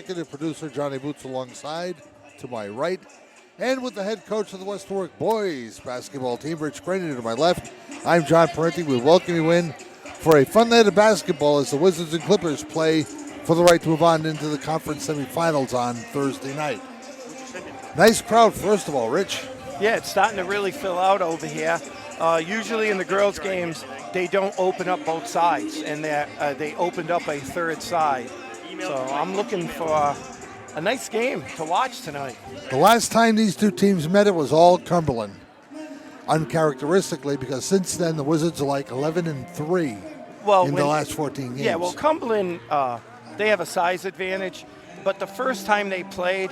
executive producer Johnny Boots alongside, to my right, and with the head coach of the West Warwick boys basketball team, Rich Craney, to my left. I'm John Parenti. We welcome you in for a fun night of basketball as the Wizards and Clippers play for the right to move on into the conference semifinals on Thursday night. Nice crowd, first of all, Rich. Yeah, it's starting to really fill out over here. Usually in the girls' games, they don't open up both sides, and they opened up a third side. So I'm looking for a nice game to watch tonight. The last time these two teams met, it was all Cumberland. Uncharacteristically, because since then the Wizards are like 11-3 in the last 14 games. Yeah, well, Cumberland, they have a size advantage, but the first time they played,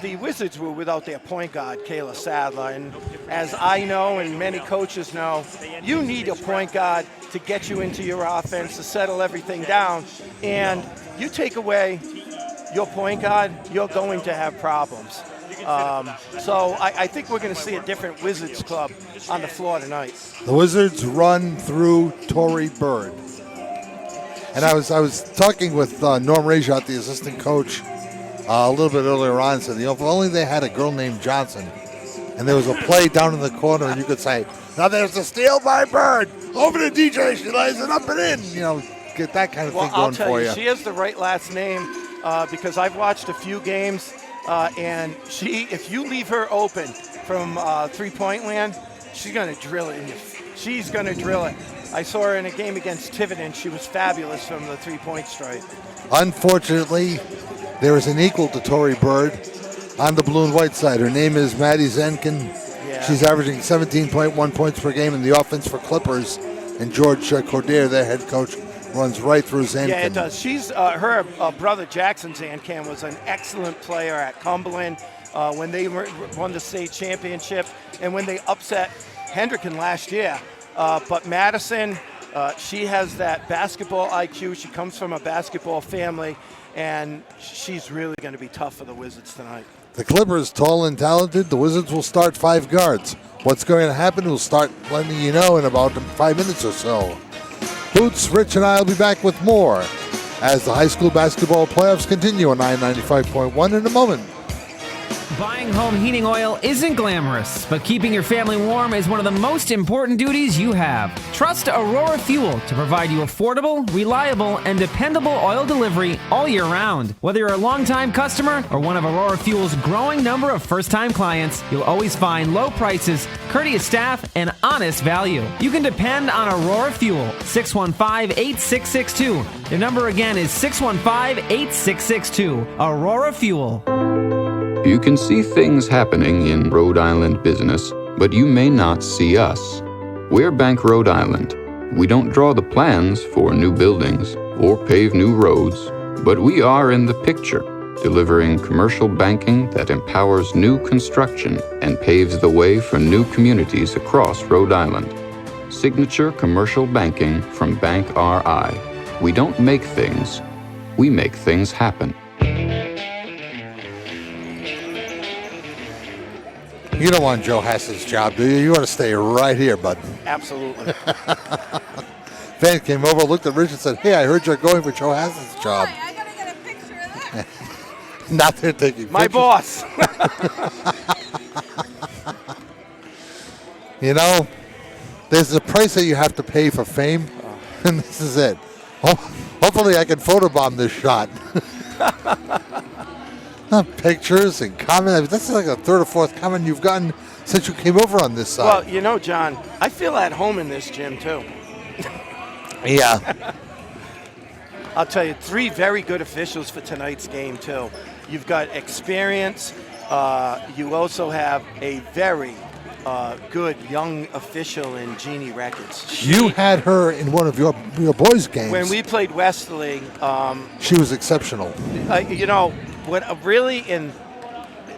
the Wizards were without their point guard, Kayla Sadler. And as I know and many coaches know, you need a point guard to get you into your offense, to settle everything down. And you take away your point guard, you're going to have problems. So I think we're going to see a different Wizards club on the floor tonight. The Wizards run through Tory Bird. And I was talking with Norm Rajot, the assistant coach, a little bit earlier on, said, if only they had a girl named Johnson and there was a play down in the corner and you could say, now there's a steal by Bird. Over to DJ, she lays it up and in. Get that kind of thing going for you. Well, I'll tell you, she has the right last name because I've watched a few games and if you leave her open from three-point land, she's going to drill it. She's going to drill it. I saw her in a game against Tiverton. She was fabulous from the three-point stripe. Unfortunately, there is an equal to Tory Bird on the blue and white side. Her name is Maddie Zenkin. Yeah. She's averaging 17.1 points per game in the offense for Clippers. And George Cordier, their head coach, runs right through Zankin. Yeah, it does. She's her brother Jackson Zankin was an excellent player at Cumberland when they won the state championship and when they upset Hendricken last year. But Madison, she has that basketball IQ. She comes from a basketball family, and she's really going to be tough for the Wizards tonight. The Clippers, tall and talented. The Wizards will start 5 guards. What's going to happen? We'll start letting you know in about 5 minutes or so. Boots, Rich, and I will be back with more as the high school basketball playoffs continue on 995.1 in a moment. Buying home heating oil isn't glamorous, but keeping your family warm is one of the most important duties you have. Trust Aurora Fuel to provide you affordable, reliable, and dependable oil delivery all year round. Whether you're a longtime customer or one of Aurora Fuel's growing number of first-time clients, you'll always find low prices, courteous staff, and honest value. You can depend on Aurora Fuel, 615-8662. Their number again is 615-8662. Aurora Fuel. You can see things happening in Rhode Island business, but you may not see us. We're Bank Rhode Island. We don't draw the plans for new buildings or pave new roads, but we are in the picture, delivering commercial banking that empowers new construction and paves the way for new communities across Rhode Island. Signature commercial banking from Bank RI. We don't make things, we make things happen. You don't want Joe Hass's job, do you? You want to stay right here, bud. Absolutely. Fan came over, looked at Rich and said, hey, I heard you're going for Joe Hass's job. Boy, I got to get a picture of that. Not there taking pictures. My boss. There's a price that you have to pay for fame, and this is it. Hopefully I can photobomb this shot. Pictures and comments. This is like the third or fourth comment you've gotten since you came over on this side. Well, John, I feel at home in this gym, too. Yeah. I'll tell you, 3 very good officials for tonight's game, too. You've got experience. You also have a very good young official in Jeannie Records. You had her in one of your boys' games. When we played Westerly. She was exceptional. What really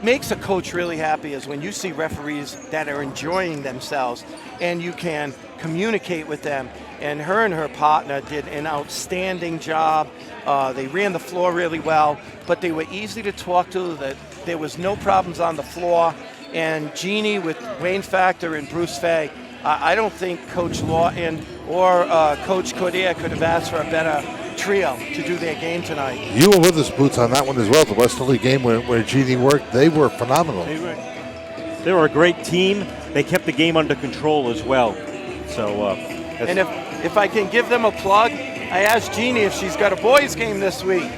makes a coach really happy is when you see referees that are enjoying themselves and you can communicate with them. And her partner did an outstanding job. They ran the floor really well, but they were easy to talk to. That there was no problems on the floor. And Jeannie with Wayne Factor and Bruce Fay, I don't think Coach Lawton or Coach Cordier could have asked for a better trio to do their game tonight. You were with us, Boots, on that one as well. The Westerly game where Jeannie worked, they were phenomenal. They were a great team. They kept the game under control as well. So, and if I can give them a plug, I asked Jeannie if she's got a boys game this week.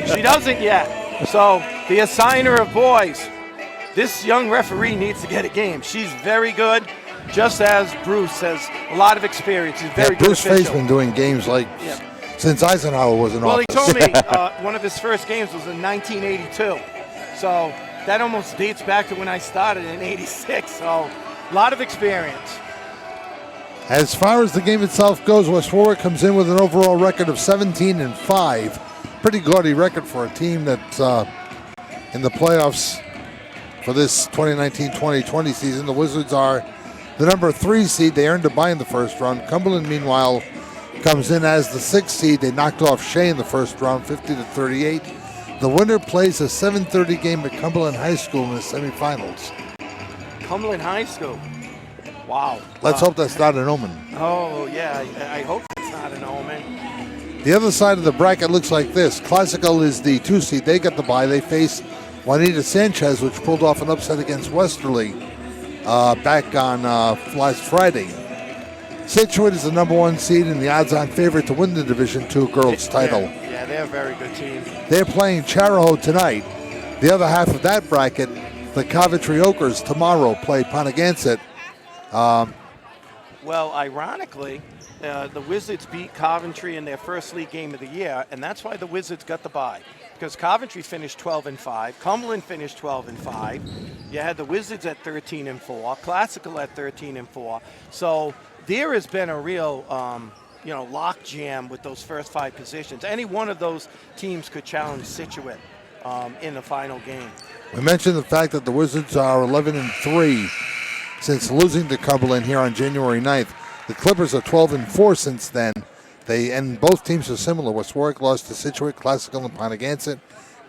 She doesn't yet. So the assigner of boys, this young referee needs to get a game. She's very good, just as Bruce has a lot of experience. He's very good Bruce official. Faye's been doing games like since Eisenhower was in office. Well, he told me one of his first games was in 1982. So that almost dates back to when I started in 86. So a lot of experience. As far as the game itself goes, West Warwick comes in with an overall record of 17-5. Pretty gaudy record for a team that's in the playoffs for this 2019-2020 season. The Wizards are the number 3 seed. They earned a bye in the first round. Cumberland, meanwhile, comes in as the 6th seed. They knocked off Shea in the first round, 50-38. The winner plays a 7:30 game at Cumberland High School in the semifinals. Cumberland High School. Wow. Let's hope that's not an omen. Oh, yeah. I hope it's not an omen. The other side of the bracket looks like this. Classical is the 2 seed. They got the bye. They face Juanita Sanchez, which pulled off an upset against Westerly back on last Friday. Situate is the number 1 seed and the odds-on favorite to win the Division II girls title. Yeah, they're a very good team. They're playing Charahoe tonight. The other half of that bracket, the Coventry Okers tomorrow play Ponagansett. Well, ironically, the Wizards beat Coventry in their first league game of the year, and that's why the Wizards got the bye. Because Coventry finished 12-5, Cumberland finished 12-5. You had the Wizards at 13-4, Classical at 13-4. So there has been a real, lock jam with those first 5 positions. Any one of those teams could challenge Situate in the final game. We mentioned the fact that the Wizards are 11-3 since losing to Cumberland here on January 9th. The Clippers are 12-4 since then. And both teams are similar. West Warwick lost to Situate, Classical, and Ponagansett.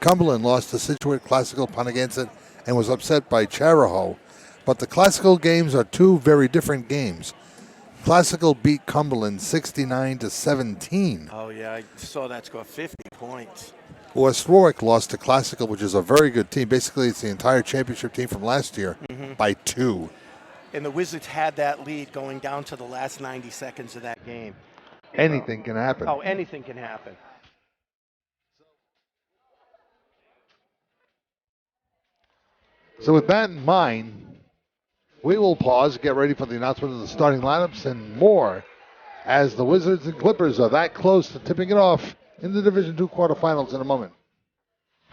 Cumberland lost to Situate, Classical, Ponagansett, and was upset by Charahoe. But the Classical games are 2 very different games. Classical beat Cumberland 69-17. Oh, yeah, I saw that score, 50 points. West Warwick lost to Classical, which is a very good team. Basically, it's the entire championship team from last year by 2. And the Wizards had that lead going down to the last 90 seconds of that game. Anything can happen. Oh, anything can happen. So with that in mind, we will pause, get ready for the announcement of the starting lineups and more as the Wizards and Clippers are that close to tipping it off in the Division II quarterfinals in a moment.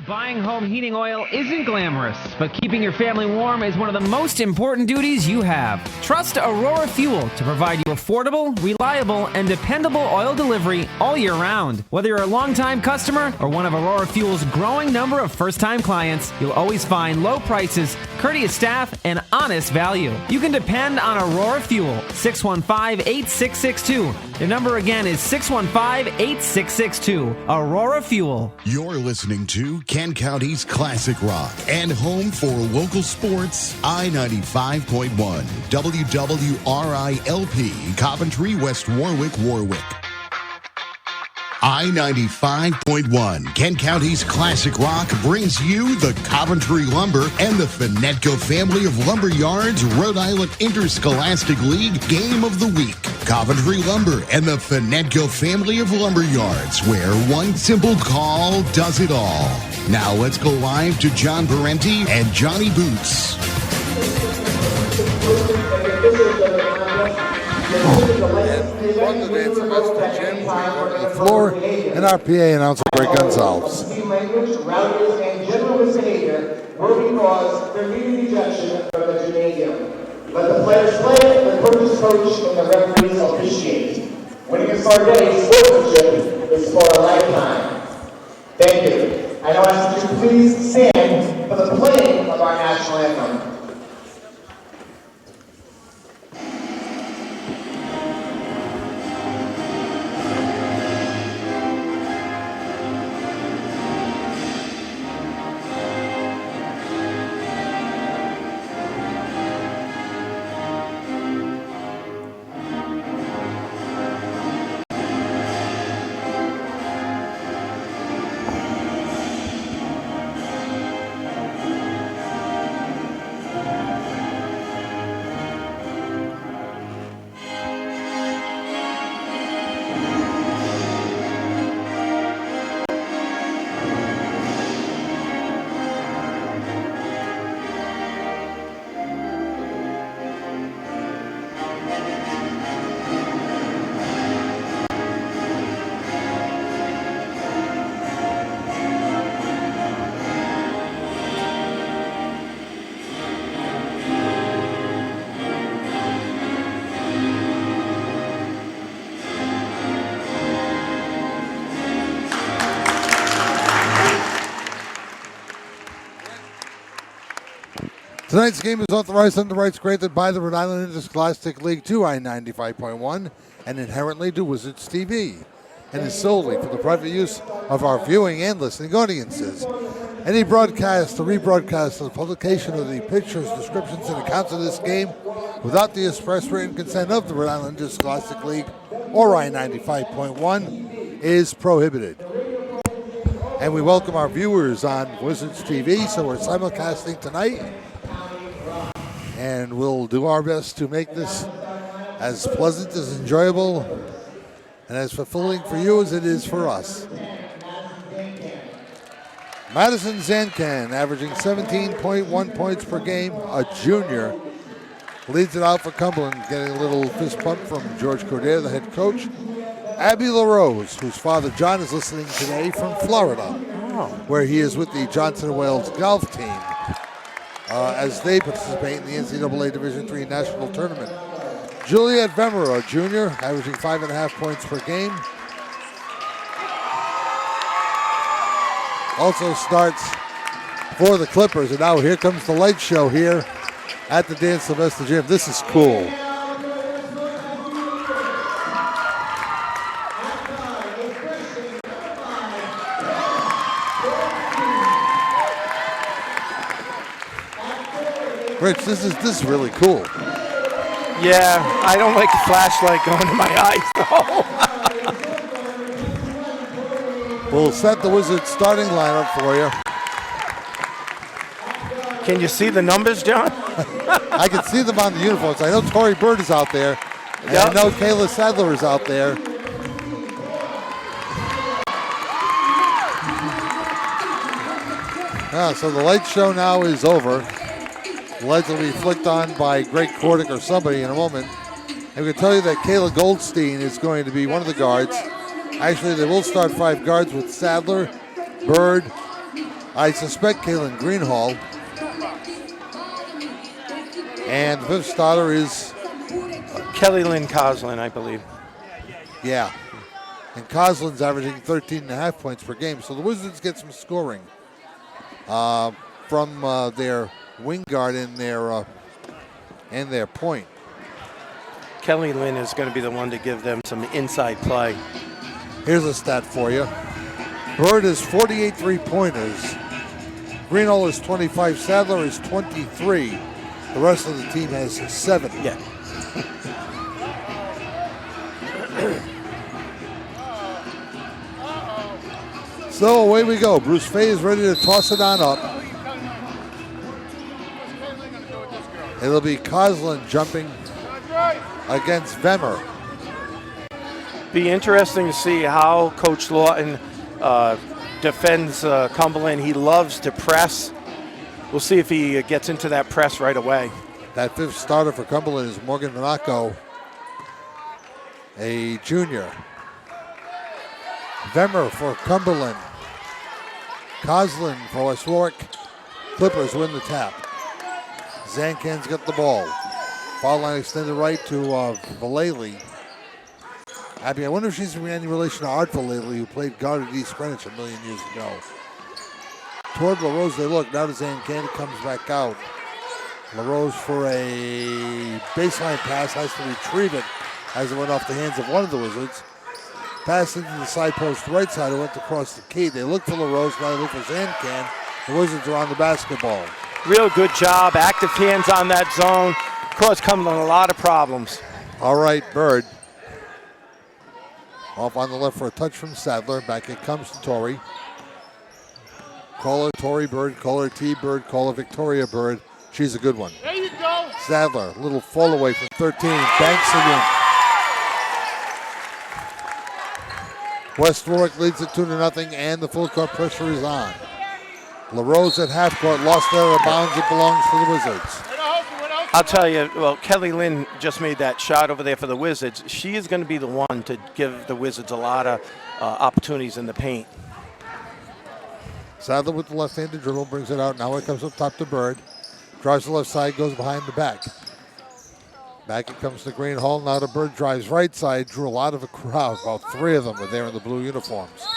Buying home heating oil isn't glamorous, but keeping your family warm is one of the most important duties you have. Trust Aurora Fuel to provide you affordable, reliable, and dependable oil delivery all year round. Whether you're a longtime customer or one of Aurora Fuel's growing number of first-time clients, you'll always find low prices, courteous staff, and honest value. You can depend on Aurora Fuel, 615-8662. The number again is 615-8662. Aurora Fuel. You're listening to Kent County's Classic Rock and home for local sports, I-95.1, WWRILP, Coventry, West Warwick, Warwick. I-95.1, Kent County's Classic Rock brings you the Coventry Lumber and the Finetco family of lumber yards Rhode Island Interscholastic League Game of the Week. Coventry Lumber and the Finetco family of lumber yards, where one simple call does it all. Now let's go live to John Parenti and Johnny Boots. The floor and our PA announcer Greg Gonzalez. Language, routers, and general misbehavior will be cause for immediate ejection from the gymnasium. Let the players play, the coaches coach, and the referees officiate. Winning is for a day, sportsmanship is for a lifetime. Thank you. I now ask that you please stand for the playing of our national anthem. Tonight's game is authorized under rights granted by the Rhode Island Interscholastic League to I-95.1 and inherently to Wizards TV, and is solely for the private use of our viewing and listening audiences. Any broadcast or rebroadcast of the publication of the pictures, descriptions, and accounts of this game without the express written consent of the Rhode Island Interscholastic League or I-95.1 is prohibited. And we welcome our viewers on Wizards TV, so we're simulcasting tonight. And we'll do our best to make this as pleasant, as enjoyable, and as fulfilling for you as it is for us. Madison Zancan, averaging 17.1 points per game, a junior, leads it out for Cumberland, getting a little fist pump from George Cordier, the head coach. Abby LaRose, whose father John is listening today from Florida, where he is with the Johnson & Wales golf team as they participate in the NCAA Division III National Tournament. Juliet Vemmer, a junior, averaging 5.5 points per game. Also starts for the Clippers. And now here comes the light show here at the Dan Sylvester Gym. This is cool. Rich, this is really cool. Yeah, I don't like the flashlight going to my eyes, though. We'll set the Wizards starting lineup for you. Can you see the numbers, John? I can see them on the uniforms. I know Tory Bird is out there. And Yep. I know Kayla Sadler is out there. So the light show now is over. The lights will be flicked on by Greg Kordick or somebody in a moment. And we can tell you that Kayla Goldstein is going to be one of the guards. Actually, they will start 5 guards with Sadler, Bird, I suspect Kaylin Greenhall. And the 5th starter is Kelly Lynn Coslin, I believe. Yeah. And Coslin's averaging 13.5 points per game. So the Wizards get some scoring from their wing guard and their point. Kelly Lynn is going to be the one to give them some inside play. Here's a stat for you. Bird is 48 three-pointers. Greenhall is 25. Sadler is 23. The rest of the team has 7. Yeah. So away we go. Bruce Fay is ready to toss it on up. It'll be Coslin jumping against Vemmer. Be interesting to see how Coach Lawton defends Cumberland. He loves to press. We'll see if he gets into that press right away. That 5th starter for Cumberland is Morgan Monaco, a junior. Vemmer for Cumberland. Coslin for West Warwick. Clippers win the tap. Zancan's got the ball. Foul line extended right to Vallely. Abby, I wonder if she's any relation to Art Vallely, who played guard at East Greenwich a million years ago. Toward LaRose they look. Now to Zancan, comes back out. LaRose for a baseline pass, has to retrieve it as it went off the hands of one of the Wizards. Pass into the side post right side, it went across the key. They look for LaRose, now they look for Zancan. The Wizards are on the basketball. Real good job, active hands on that zone. Caused Cumberland a lot of problems. All right, Bird. Off on the left for a touch from Sadler. Back it comes to Torrey. Call her Tory Bird, call her T Bird, call her Victoria Bird. She's a good one. There you go. Sadler, a little fall away from 13. Banks it in. West Warwick leads it 2-0, and the full court pressure is on. LaRose at half court, lost there out of bounds. It belongs to the Wizards. I'll tell you, well, Kelly Lynn just made that shot over there for the Wizards. She is going to be the one to give the Wizards a lot of opportunities in the paint. Sadler with the left-handed dribble, brings it out. Now it comes up top to Bird. Drives the left side, goes behind the back. Back it comes to Greenhall. Now to Bird, drives right side. Drew a lot of a crowd. About 3 of them were there in the blue uniforms.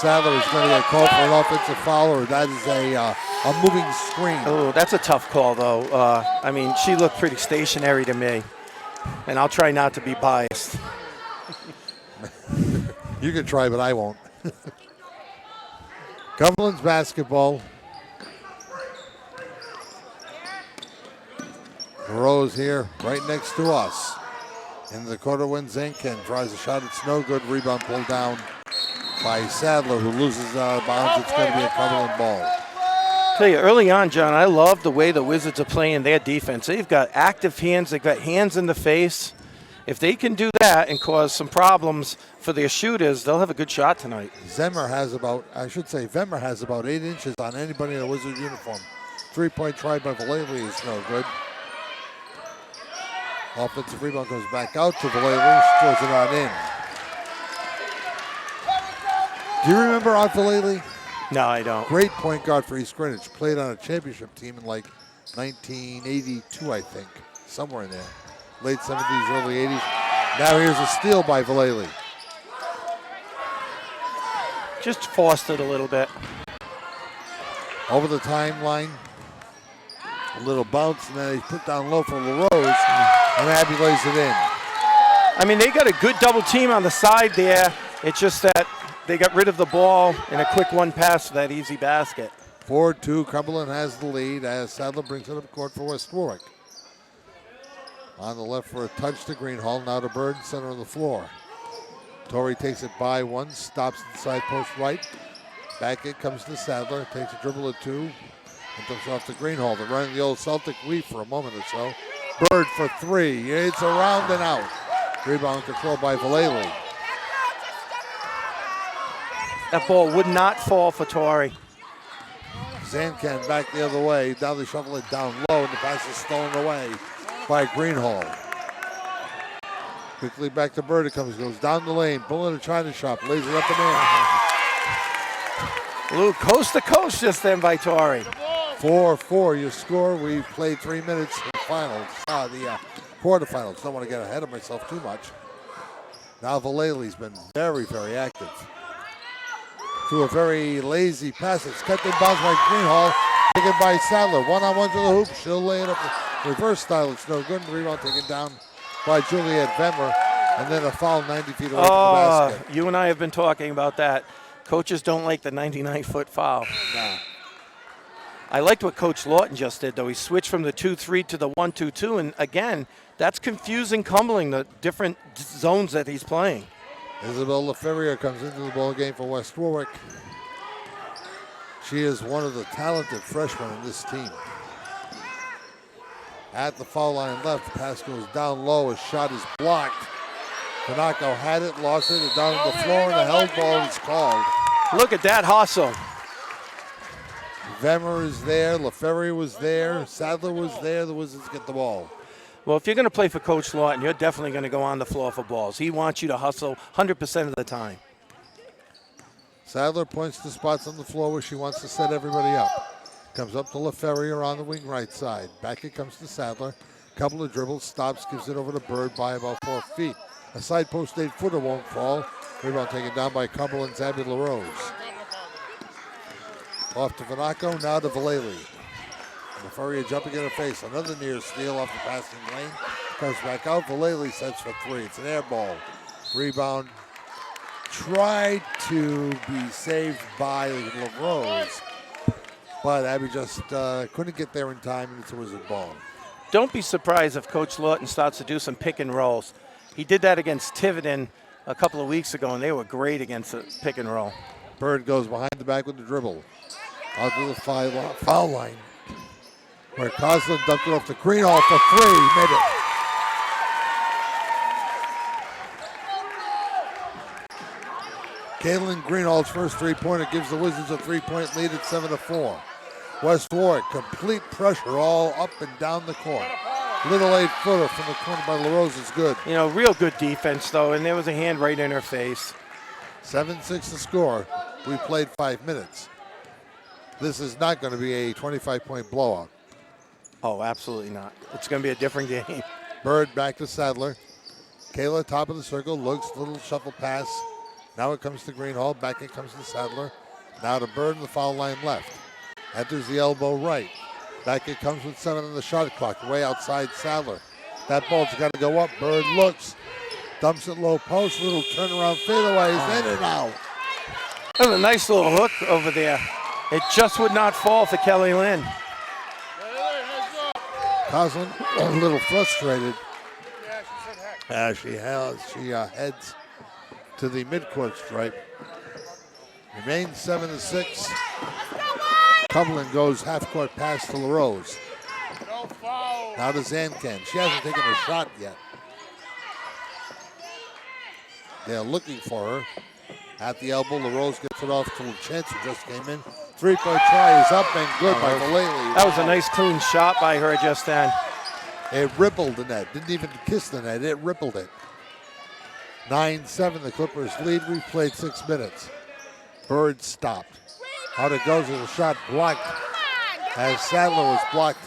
Sadler is going to get called for an offensive foul, or that is a moving screen. Oh, that's a tough call, though. I mean, she looked pretty stationary to me, and I'll try not to be biased. You can try, but I won't. Cumberland's basketball. Rose here, right next to us. In the quarter when Zenken tries a shot, it's no good. Rebound pulled down by Sadler, who loses out of bounds. It's going to be a Cumberland ball. Tell you, early on, John, I love the way the Wizards are playing their defense. They've got active hands. They've got hands in the face. If they can do that and cause some problems for their shooters, they'll have a good shot tonight. Vemmer has about 8 inches on anybody in a Wizards uniform. 3-point try by Vallely is no good. Offensive rebound goes back out to Vallely. She throws it on in. Do you remember Art Vallely? No, I don't. Great point guard for East Greenwich. Played on a championship team in like 1982, I think. Somewhere in there. Late 70s, early 80s. Now here's a steal by Vallely. Just forced it a little bit. Over the timeline. A little bounce, and then he put down low for LaRose, and Abby lays it in. I mean, they got a good double team on the side there. It's just that they got rid of the ball in a quick one pass for that easy basket. 4-2, Cumberland has the lead as Sadler brings it up court for West Warwick. On the left for a touch to Greenhall, now to Bird, center of the floor. Torrey takes it by one, stops inside post right. Back it comes to Sadler, takes a dribble at two, and dumps off to Greenhall. They're running the old Celtic weave for a moment or so. Bird for three, it's around and out. Rebound controlled by Vallely. That ball would not fall for Torrey. Zancan back the other way. Now they shovel it down low, and the pass is stolen away by Greenhall. Quickly back to Bird. It comes, goes down the lane. Bullet a China shop, lays it up and in. Lou, coast to coast just then by Torrey. 4-4 your score. We've played 3 minutes in the finals, the quarterfinals. Don't want to get ahead of myself too much. Now Vallely's been very, very active. To a very lazy pass. It's cut in bounds by Greenhall. Taken by Sadler. One-on-one to the hoop. She'll lay it up. Reverse style. It's no good. Rebound taken down by Juliet Vemmer. And then a foul 90 feet away from the basket. You and I have been talking about that. Coaches don't like the 99-foot foul. Nah. I liked what Coach Lawton just did, though. He switched from the 2-3 to the 1-2-2. And, again, that's confusing Cumberland, the different zones that he's playing. Isabel LaFerrier comes into the ball game for West Warwick. She is one of the talented freshmen in this team. At the foul line left, the pass goes down low. A shot is blocked. Tanako had it, lost it, down on the floor, and the held ball is called. Look at that hustle. Vemmer is there, LaFerrier was there, Sadler was there. The Wizards get the ball. Well, if you're going to play for Coach Lawton, you're definitely going to go on the floor for balls. He wants you to hustle 100% of the time. Sadler points to spots on the floor where she wants to set everybody up. Comes up to LaFerrier on the wing right side. Back it comes to Sadler. Couple of dribbles, stops, gives it over to Bird by about 4 feet. A side post 8-footer won't fall. Rebound taken down by Cumberland's Abby LaRose. Off to Vanaco, now to Vallely. LaFerrier jumping in her face. Another near steal off the passing lane. Comes back out. Vallely sets for three. It's an air ball. Rebound tried to be saved by LaRose, but Abby just couldn't get there in time, and it's a Wizard ball. Don't be surprised if Coach Lawton starts to do some pick and rolls. He did that against Tiverton a couple of weeks ago, and they were great against the pick and roll. Bird goes behind the back with the dribble. Out to the foul line, where Coslin dumped it off to Greenhall for three. Made it. Caitlin Greenhall's first three-pointer gives the Wizards a 3-point lead at 7-4. West Warwick, complete pressure all up and down the court. Little 8-footer from the corner by LaRose is good. You know, real good defense, though, and there was a hand right in her face. 7-6 to score. We played 5 minutes. This is not going to be a 25-point blowout. Oh, absolutely not. It's going to be a different game. Bird back to Sadler. Kayla, top of the circle, looks, little shuffle pass. Now it comes to Greenhall. Back it comes to Sadler. Now to Bird in the foul line left. Enters the elbow right. Back it comes with 7 on the shot clock. Way outside Sadler. That ball's got to go up. Bird looks. Dumps it low post. Little turnaround fadeaway is in and out. That was a nice little hook over there. It just would not fall for Kelly Lynn. Coslin a little frustrated. She heads to the midcourt stripe. Remains 7-6. Cumberland goes half-court pass to LaRose. Now to Zancan. She hasn't taken a shot yet. They're looking for her. At the elbow, LaRose gets it off to Chance, who just came in. Three-point try is up and good by Mullally. That was a nice clean shot by her just then. It rippled the net. Didn't even kiss the net. It rippled it. 9-7, the Clippers lead. We've played 6 minutes. Bird stopped. Out it goes with a shot blocked as Sadler was blocked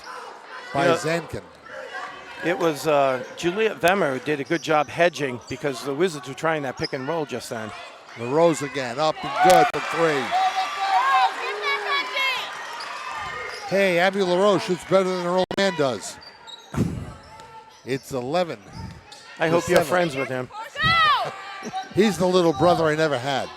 by Zankin. It was Juliet Vemmer who did a good job hedging because the Wizards were trying that pick and roll just then. LaRose again, up and good for 3. Hey, Abby LaRose shoots better than her old man does. It's 11. I hope you're friends with him. He's the little brother I never had.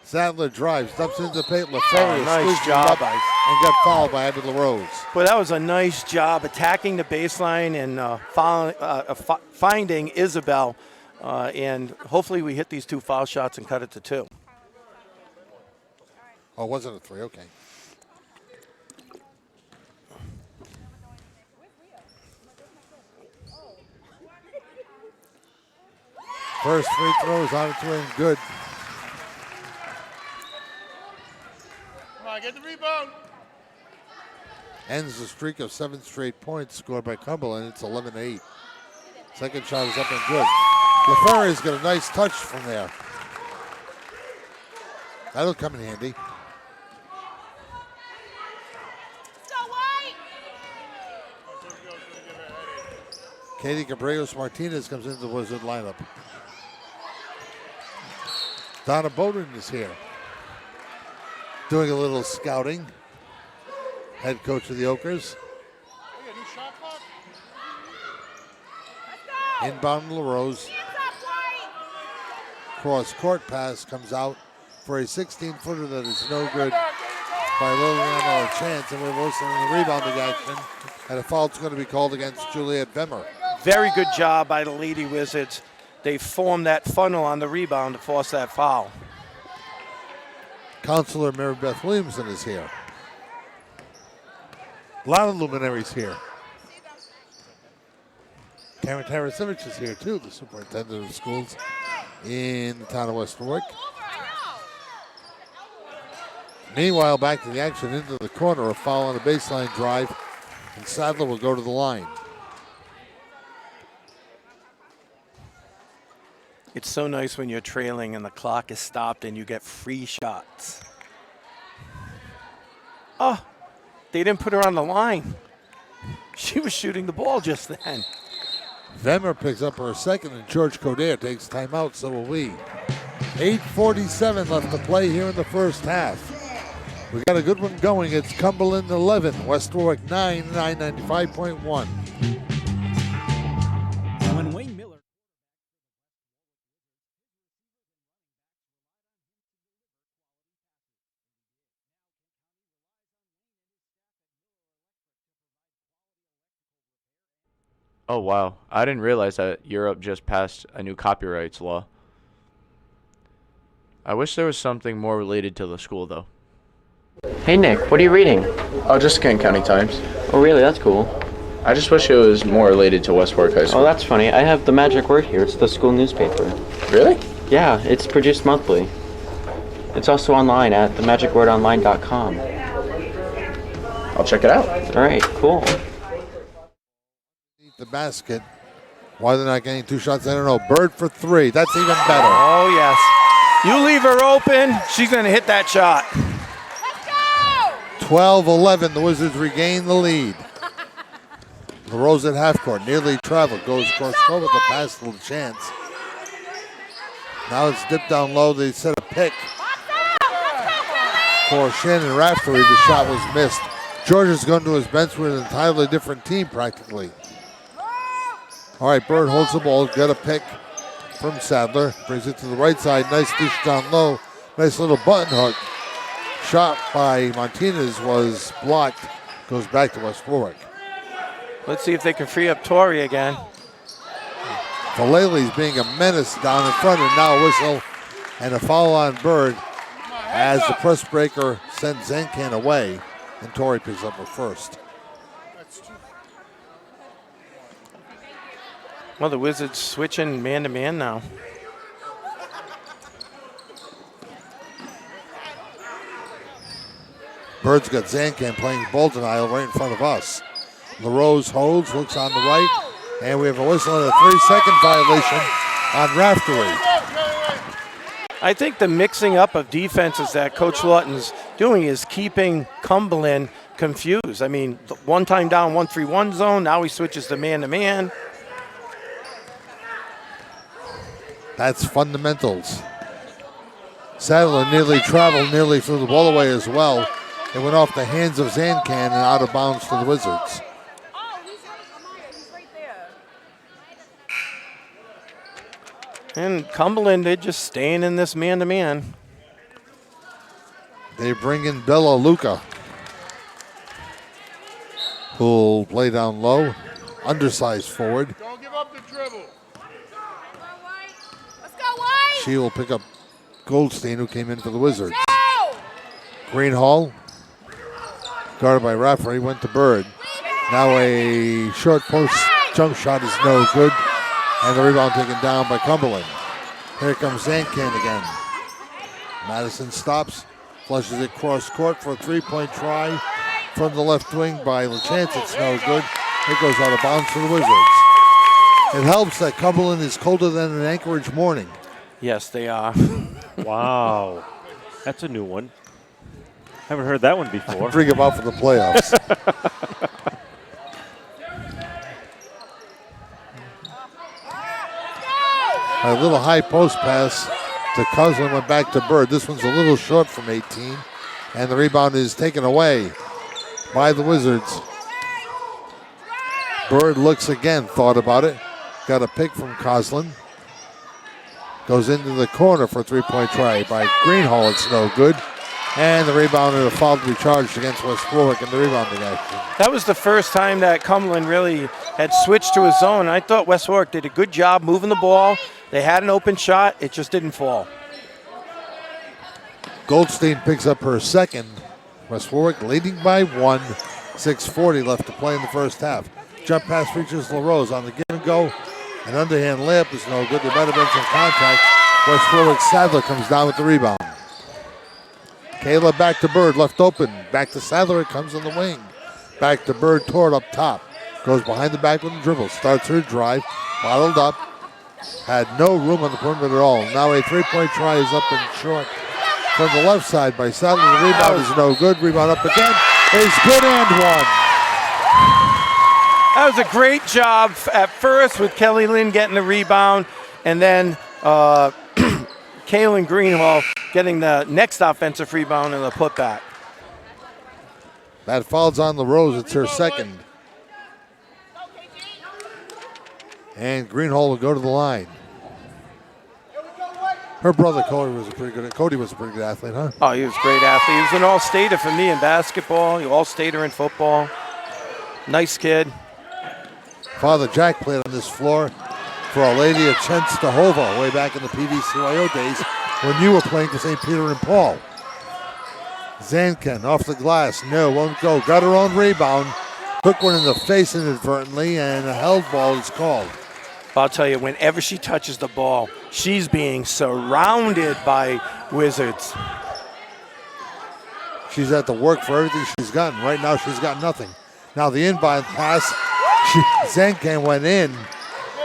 Sadler drives, dumps into the paint. LaFerrier nice job. And got fouled by Abby LaRose. But that was a nice job attacking the baseline and finding Isabel. And hopefully we hit these 2 foul shots and cut it to 2. Oh, it wasn't a 3, okay. First free throw is on its way and good. Come on, get the rebound. Ends the streak of 7 straight points scored by Cumberland. It's 11-8. Second shot is up and good. LaFerrier's got a nice touch from there. That'll come in handy. Katie Cabrillos Martinez comes into the Wizard lineup. Donna Bowden is here. Doing a little scouting. Head coach of the Okers. Inbound LaRose. Cross court pass comes out for a 16-footer that is no good by Liliana or Chance, and we're listening to the rebounding action, and a foul's going to be called against Juliet Vemmer. Very good job by the Lady Wizards. They formed that funnel on the rebound to force that foul. Counselor Mary Beth Williamson is here. A lot of luminaries here. Karen Tarasevich is here too, the superintendent of schools in the town of West Warwick. Meanwhile, back to the action into the corner, a foul on a baseline drive, and Sadler will go to the line. It's so nice when you're trailing and the clock is stopped and you get free shots. Oh, they didn't put her on the line. She was shooting the ball just then. Vemmer picks up her second, and George Coder takes timeout, so will we. 8:47 left to play here in the first half. We got a good one going. It's Cumberland 11, West Warwick 9, 995.1. When Wayne Miller. Oh, wow. I didn't realize that Europe just passed a new copyrights law. I wish there was something more related to the school, though. Hey, Nick, what are you reading? Oh, just Kent County Times. Oh, really? That's cool. I just wish it was more related to West Warwick High School. Oh, that's funny. I have the magic word here. It's the school newspaper. Really? Yeah, it's produced monthly. It's also online at themagicwordonline.com. I'll check it out. All right, cool. The basket. Why they're not getting 2 shots, I don't know. Bird for 3. That's even better. Oh, yes. You leave her open, she's going to hit that shot. 12-11, the Wizards regain the lead. LaRose at half court, nearly traveled, goes across court with a pass to Chance. Now it's dipped down low. They set a pick for Shannon Raftery. The shot was missed. Georgia's going to his bench with an entirely different team practically. All right, Bird holds the ball. Got a pick from Sadler. Brings it to the right side. Nice dish down low. Nice little button hook. Shot by Martinez was blocked. Goes back to West Warwick. Let's see if they can free up Torrey again. Vallely's being a menace down in front, and now a whistle and a foul on Bird as the press breaker sends Zancan away, and Torrey picks up her first. Well, the Wizards switching man-to-man now. Bird's got Zancan playing Bolton Isle right in front of us. LaRose holds, looks on the right, and we have a whistle and a 3-second violation on Raftery. I think the mixing up of defenses that Coach Lawton's doing is keeping Cumberland confused. I mean, one time down 1-3-1 zone, now he switches to man-to-man. That's fundamentals. Sadler nearly traveled, nearly threw the ball away as well. It went off the hands of Zancan and out of bounds to the Wizards. And Cumberland, they're just staying in this man-to-man. They bring in Bella Luca, who'll play down low, undersized forward. Don't give up the dribble. Let's go, White. She will pick up Goldstein, who came in for the Wizards. Greenhall, guarded by Raftery, went to Bird. Now a short post jump shot is no good, and the rebound taken down by Cumberland. Here comes Zancan again. Madison stops, flushes it cross court for a three-point try from the left wing by LaChance. It's no good. It goes out of bounds for the Wizards. It helps that Cumberland is colder than an Anchorage morning. Yes, they are. Wow. That's a new one. Haven't heard that one before. Bring him out for the playoffs. A little high post pass to Cousin, went back to Bird. This one's a little short from 18, and the rebound is taken away by the Wizards. Bird looks again, thought about it. Got a pick from Coslin. Goes into the corner for a three-point try by Greenhall. It's no good. And the rebound and a foul to be charged against West Warwick in the rebounding action. That was the first time that Cumberland really had switched to a zone. I thought West Warwick did a good job moving the ball. They had an open shot. It just didn't fall. Goldstein picks up her second. West Warwick leading by 1. 6:40 left to play in the first half. Jump pass reaches LaRose on the give and go. An underhand layup is no good. There might have been some contact. West Warwick Sadler comes down with the rebound. Kayla back to Bird, left open. Back to Sadler, it comes on the wing. Back to Bird, toward up top. Goes behind the back with a dribble. Starts her drive, bottled up. Had no room on the perimeter at all. Now a three-point try is up and short from the left side by Sadler. The rebound is no good. Rebound up again is good and one. That was a great job at first with Kelly Lynn getting the rebound, and then Kaylin Greenhall getting the next offensive rebound and the putback. That foul's on LaRose. It's her second. And Greenhall will go to the line. Her brother Cody was a pretty good athlete, huh? Oh, he was a great athlete. He was an all-stater for me in basketball. He was all-stater in football. Nice kid. Father Jack played on this floor for Our Lady of Chenstohova way back in the PVCYO days when you were playing for St. Peter and Paul. Zancan off the glass. No, won't go. Got her own rebound. Took one in the face inadvertently, and a held ball is called. I'll tell you, whenever she touches the ball, she's being surrounded by Wizards. She's had to work for everything she's gotten. Right now, she's got nothing. Now the inbound pass, Zancan went in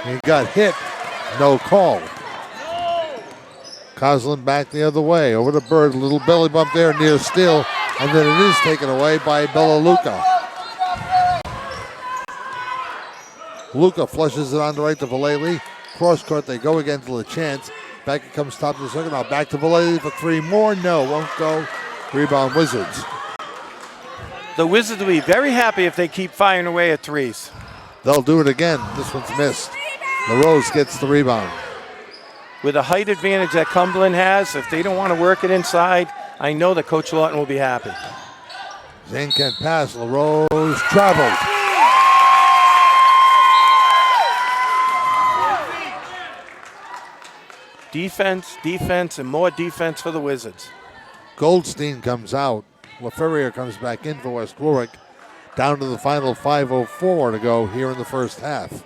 and got hit. No call. Coslin back the other way. Over to Bird. A little belly bump there near steal. And then it is taken away by Bella Luca. Luca flushes it on the right to Vallely. Cross court they go again to LaChance. Back it comes top of the circle. Now back to Vallely for three more. No, won't go. Rebound Wizards. The Wizards will be very happy if they keep firing away at threes. They'll do it again. This one's missed. LaRose gets the rebound. With the height advantage that Cumberland has, if they don't want to work it inside, I know that Coach Lawton will be happy. Zane can't pass. LaRose travels. Defense, defense, and more defense for the Wizards. Goldstein comes out. LaFerrier comes back in for West Warwick. Down to the final 5:04 to go here in the first half.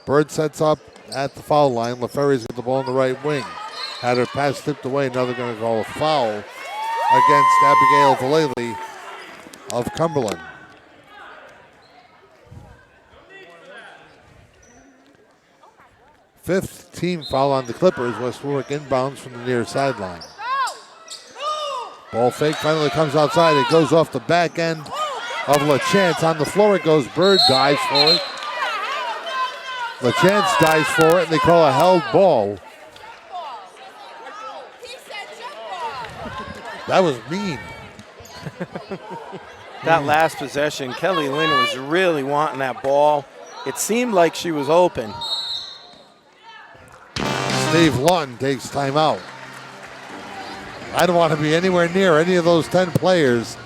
Bird sets up at the foul line. LaFerrier's got the ball in the right wing. Had her pass tipped away. Now they're going to call a foul against Abigail Vallely of Cumberland. Fifth team foul on the Clippers. West Warwick inbounds from the near sideline. Ball fake finally comes outside. It goes off the back end of LaChance. On the floor it goes. Bird dives for it. LaChance dives for it, and they call a held ball. That was mean. That last possession, Kelly Lynn was really wanting that ball. It seemed like she was open. Steve Lawton takes timeout. I don't want to be anywhere near any of those 10 players.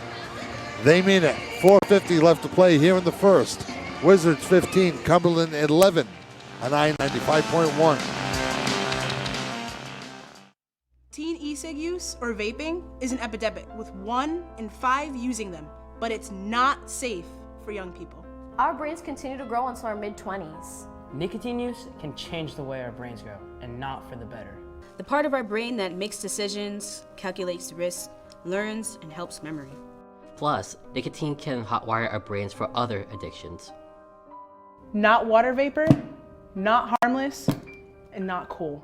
They mean it. 4:50 left to play here in the first. Wizards 15, Cumberland 11 on I-95.1. Teen e-cig use or vaping is an epidemic, with 1 in 5 using them, but it's not safe for young people. Our brains continue to grow until our mid-20s. Nicotine use can change the way our brains grow, and not for the better. The part of our brain that makes decisions, calculates risk, learns, and helps memory. Plus, nicotine can hotwire our brains for other addictions. Not water vapor, not harmless, and not cool.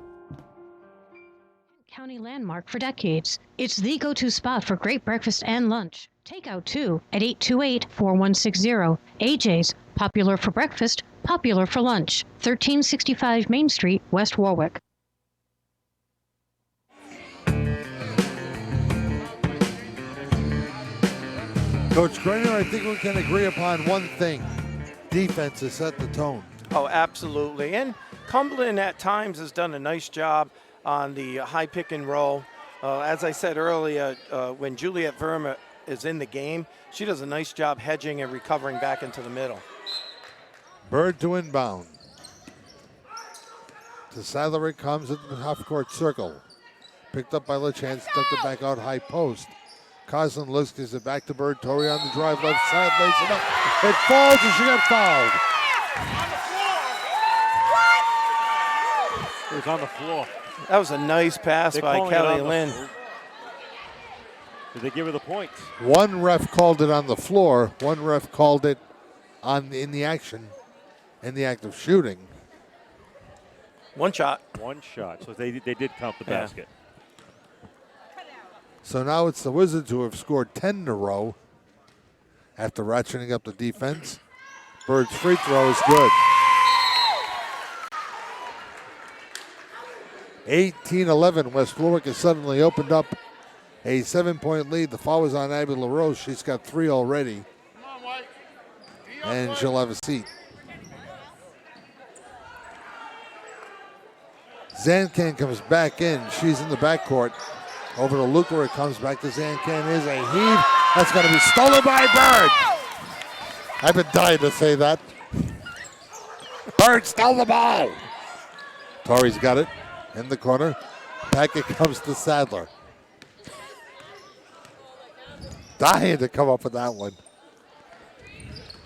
County landmark for decades. It's the go-to spot for great breakfast and lunch. Takeout too at 828-4160. AJ's, popular for breakfast, popular for lunch. 1365 Main Street, West Warwick. Coach Greiner, I think we can agree upon one thing. Defense has set the tone. Oh, absolutely. And Cumberland at times has done a nice job on the high pick and roll. As I said earlier, when Juliet Verma is in the game, she does a nice job hedging and recovering back into the middle. Bird to inbound. To Sadler it comes into the half-court circle. Picked up by LaChance, dumped it back out high post. Coslin looks, gives it back to Bird. Tori on the drive, left side, lays it up. It falls and she got fouled. It was on the floor. That was a nice pass by Kelly Lynn. Did they give her the points? One ref called it on the floor. One ref called it in the action, in the act of shooting. One shot. One shot. So they did count the basket. So now it's the Wizards who have scored 10 in a row after ratcheting up the defense. Bird's free throw is good. 18-11. West Warwick has suddenly opened up a 7-point lead. The foul is on Abby LaRose. She's got 3 already. And she'll have a seat. Zancan comes back in. She's in the backcourt. Over to Luker. It comes back to Zancan. Is a heave. That's going to be stolen by Bird. I've been dying to say that. Bird stole the ball. Tori's got it in the corner. Back it comes to Sadler. Dying to come up with that one.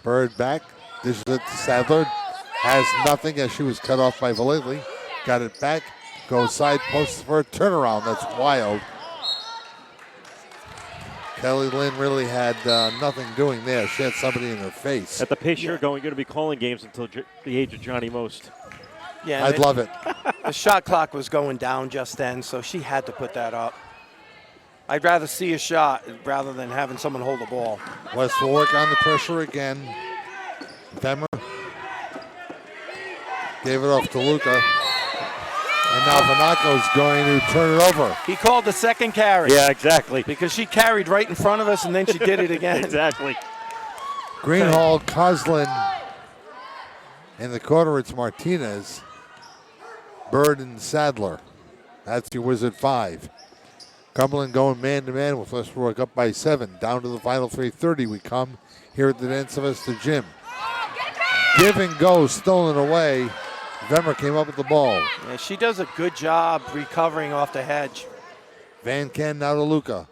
Bird back. Dishes it to Sadler. Has nothing as she was cut off by Vallely. Got it back. Goes side post for a turnaround. That's wild. Kelly Lynn really had nothing doing there. She had somebody in her face. At the pace you're going to be calling games until the age of Johnny Most. Yeah, I'd love it. The shot clock was going down just then, so she had to put that up. I'd rather see a shot rather than having someone hold the ball. West Warwick on the pressure again. Demmer gave it off to Luca. And now Vanaco's going to turn it over. He called the second carry. Yeah, exactly. Because she carried right in front of us, and then she did it again. Exactly. Greenhall, Coslin. In the corner, it's Martinez, Bird, and Sadler. That's your Wizard 5. Cumberland going man-to-man with Westbrook up by 7. Down to the final 3:30 we come here at the Dan Sylvester Gym. Give and go, stolen away. Vemmer came up with the ball. Yeah, she does a good job recovering off the hedge. Van Ken now to Luca.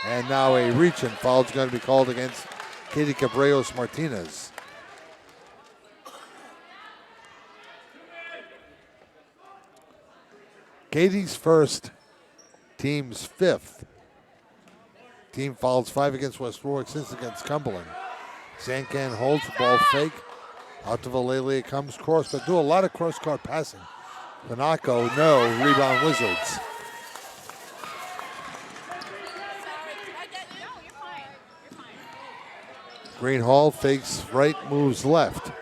And now a reach and foul is going to be called against Katie Cabreros Martinez. Katie's first, team's 5th. Team fouls 5 against West Warwick, 6 against Cumberland. Sancan holds the ball fake. Out to Valelia it comes cross, but do a lot of cross-court passing. Panaco, no, rebound Wizards. Greenhall fakes right, moves left.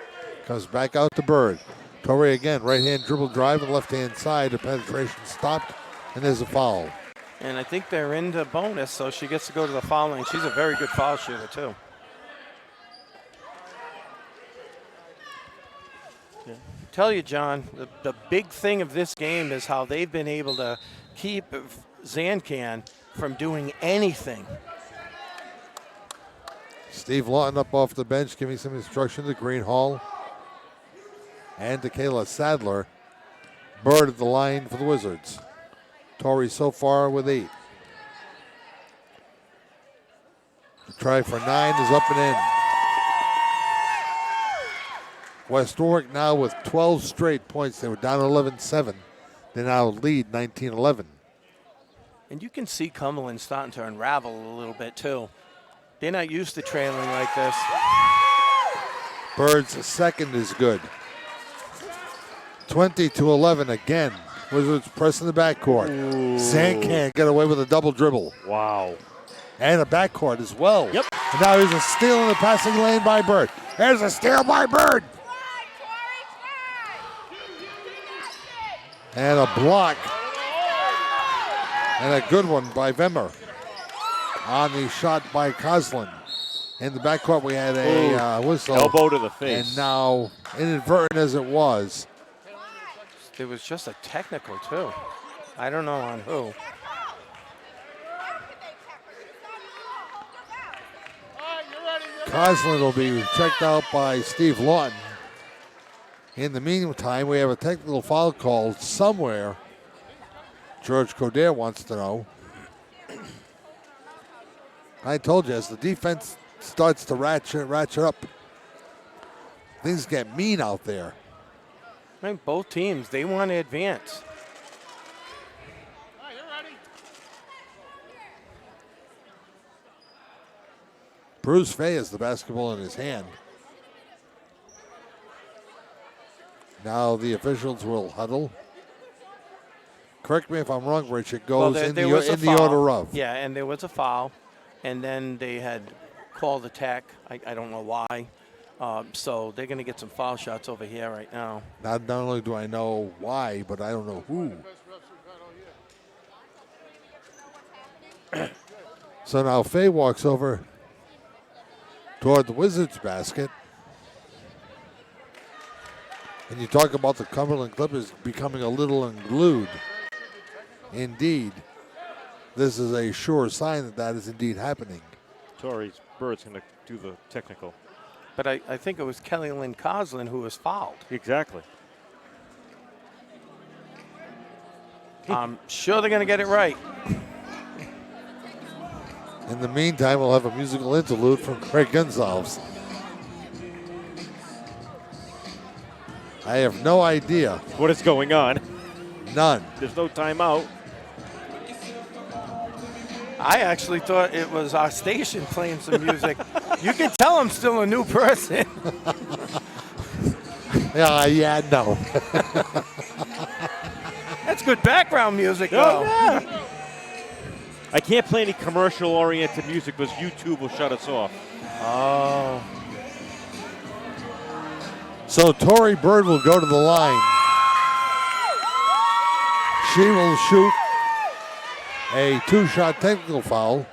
Comes back out to Bird. Torre again, right-hand dribble drive and left-hand side. The penetration stopped, and there's a foul. And I think they're into bonus, so she gets to go to the foul line. She's a very good foul shooter, too. Yeah. Tell you, John, the big thing of this game is how they've been able to keep Zancan from doing anything. Steve Lawton up off the bench giving some instruction to Greenhall and to Kayla Sadler. Bird at the line for the Wizards. Torrey so far with 8. The try for 9 is up and in. West Warwick now with 12 straight points. They were down 11-7. They now lead 19-11. And you can see Cumberland starting to unravel a little bit, too. They're not used to trailing like this. Bird's second is good. 20-11 again. Wizards pressing the backcourt. Sancan get away with a double dribble. Wow. And a backcourt as well. Yep. And now here's a steal in the passing lane by Bird. There's a steal by Bird. And a block. And a good one by Vemmer. On the shot by Coslin. In the backcourt we had a whistle. Elbow to the face. And now, inadvertent as it was, It was just a technical, too. I don't know on who. Coslin will be checked out by Steve Lawton. In the meantime, we have a technical foul called somewhere. George Coder wants to know. I told you, as the defense starts to ratchet up, things get mean out there. I think both teams, they want to advance. Bruce Fay has the basketball in his hand. Now the officials will huddle. Correct me if I'm wrong, Rich. It goes in the order of. Yeah, and there was a foul. And then they had called the tech. I don't know why. So they're going to get some foul shots over here right now. Not only do I know why, but I don't know who. So now Fay walks over toward the Wizards basket. And you talk about the Cumberland Clippers becoming a little unglued. Indeed, this is a sure sign that that is indeed happening. Torrey's Bird's going to do the technical. But I think it was Kelly Lynn Coslin who was fouled. Exactly. I'm sure they're going to get it right. In the meantime, we'll have a musical interlude from Craig Gonzalez. I have no idea. What is going on? None. There's no timeout. I actually thought it was our station playing some music. You can tell I'm still a new person. Yeah, no. That's good background music, though. Oh, yeah. I can't play any commercial-oriented music because YouTube will shut us off. Oh. So Torrey Bird will go to the line. She will shoot a 2-shot technical foul.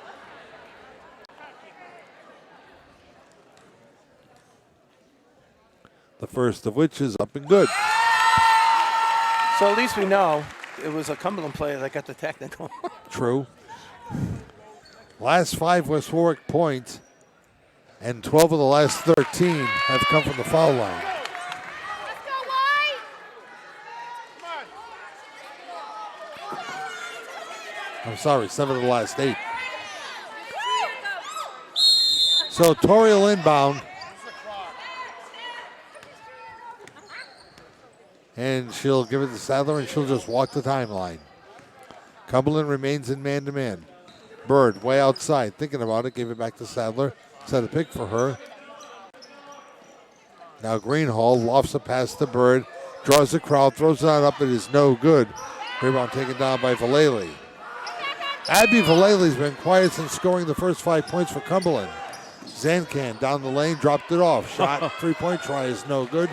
The first of which is up and good. So at least we know it was a Cumberland player that got the technical. True. Last 5 West Warwick points, and 12 of the last 13 have come from the foul line. I'm sorry, 7 of the last 8. So Tori will inbound. And she'll give it to Sadler, and she'll just walk the timeline. Cumberland remains in man-to-man. Bird way outside, thinking about it, gave it back to Sadler. Set a pick for her. Now Greenhall lofts a pass to Bird, draws the crowd, throws it on up, it is no good. Rebound taken down by Vallely. Abby Vallely's been quiet since scoring the first 5 points for Cumberland. Zancan down the lane, dropped it off. Shot, three-point try is no good.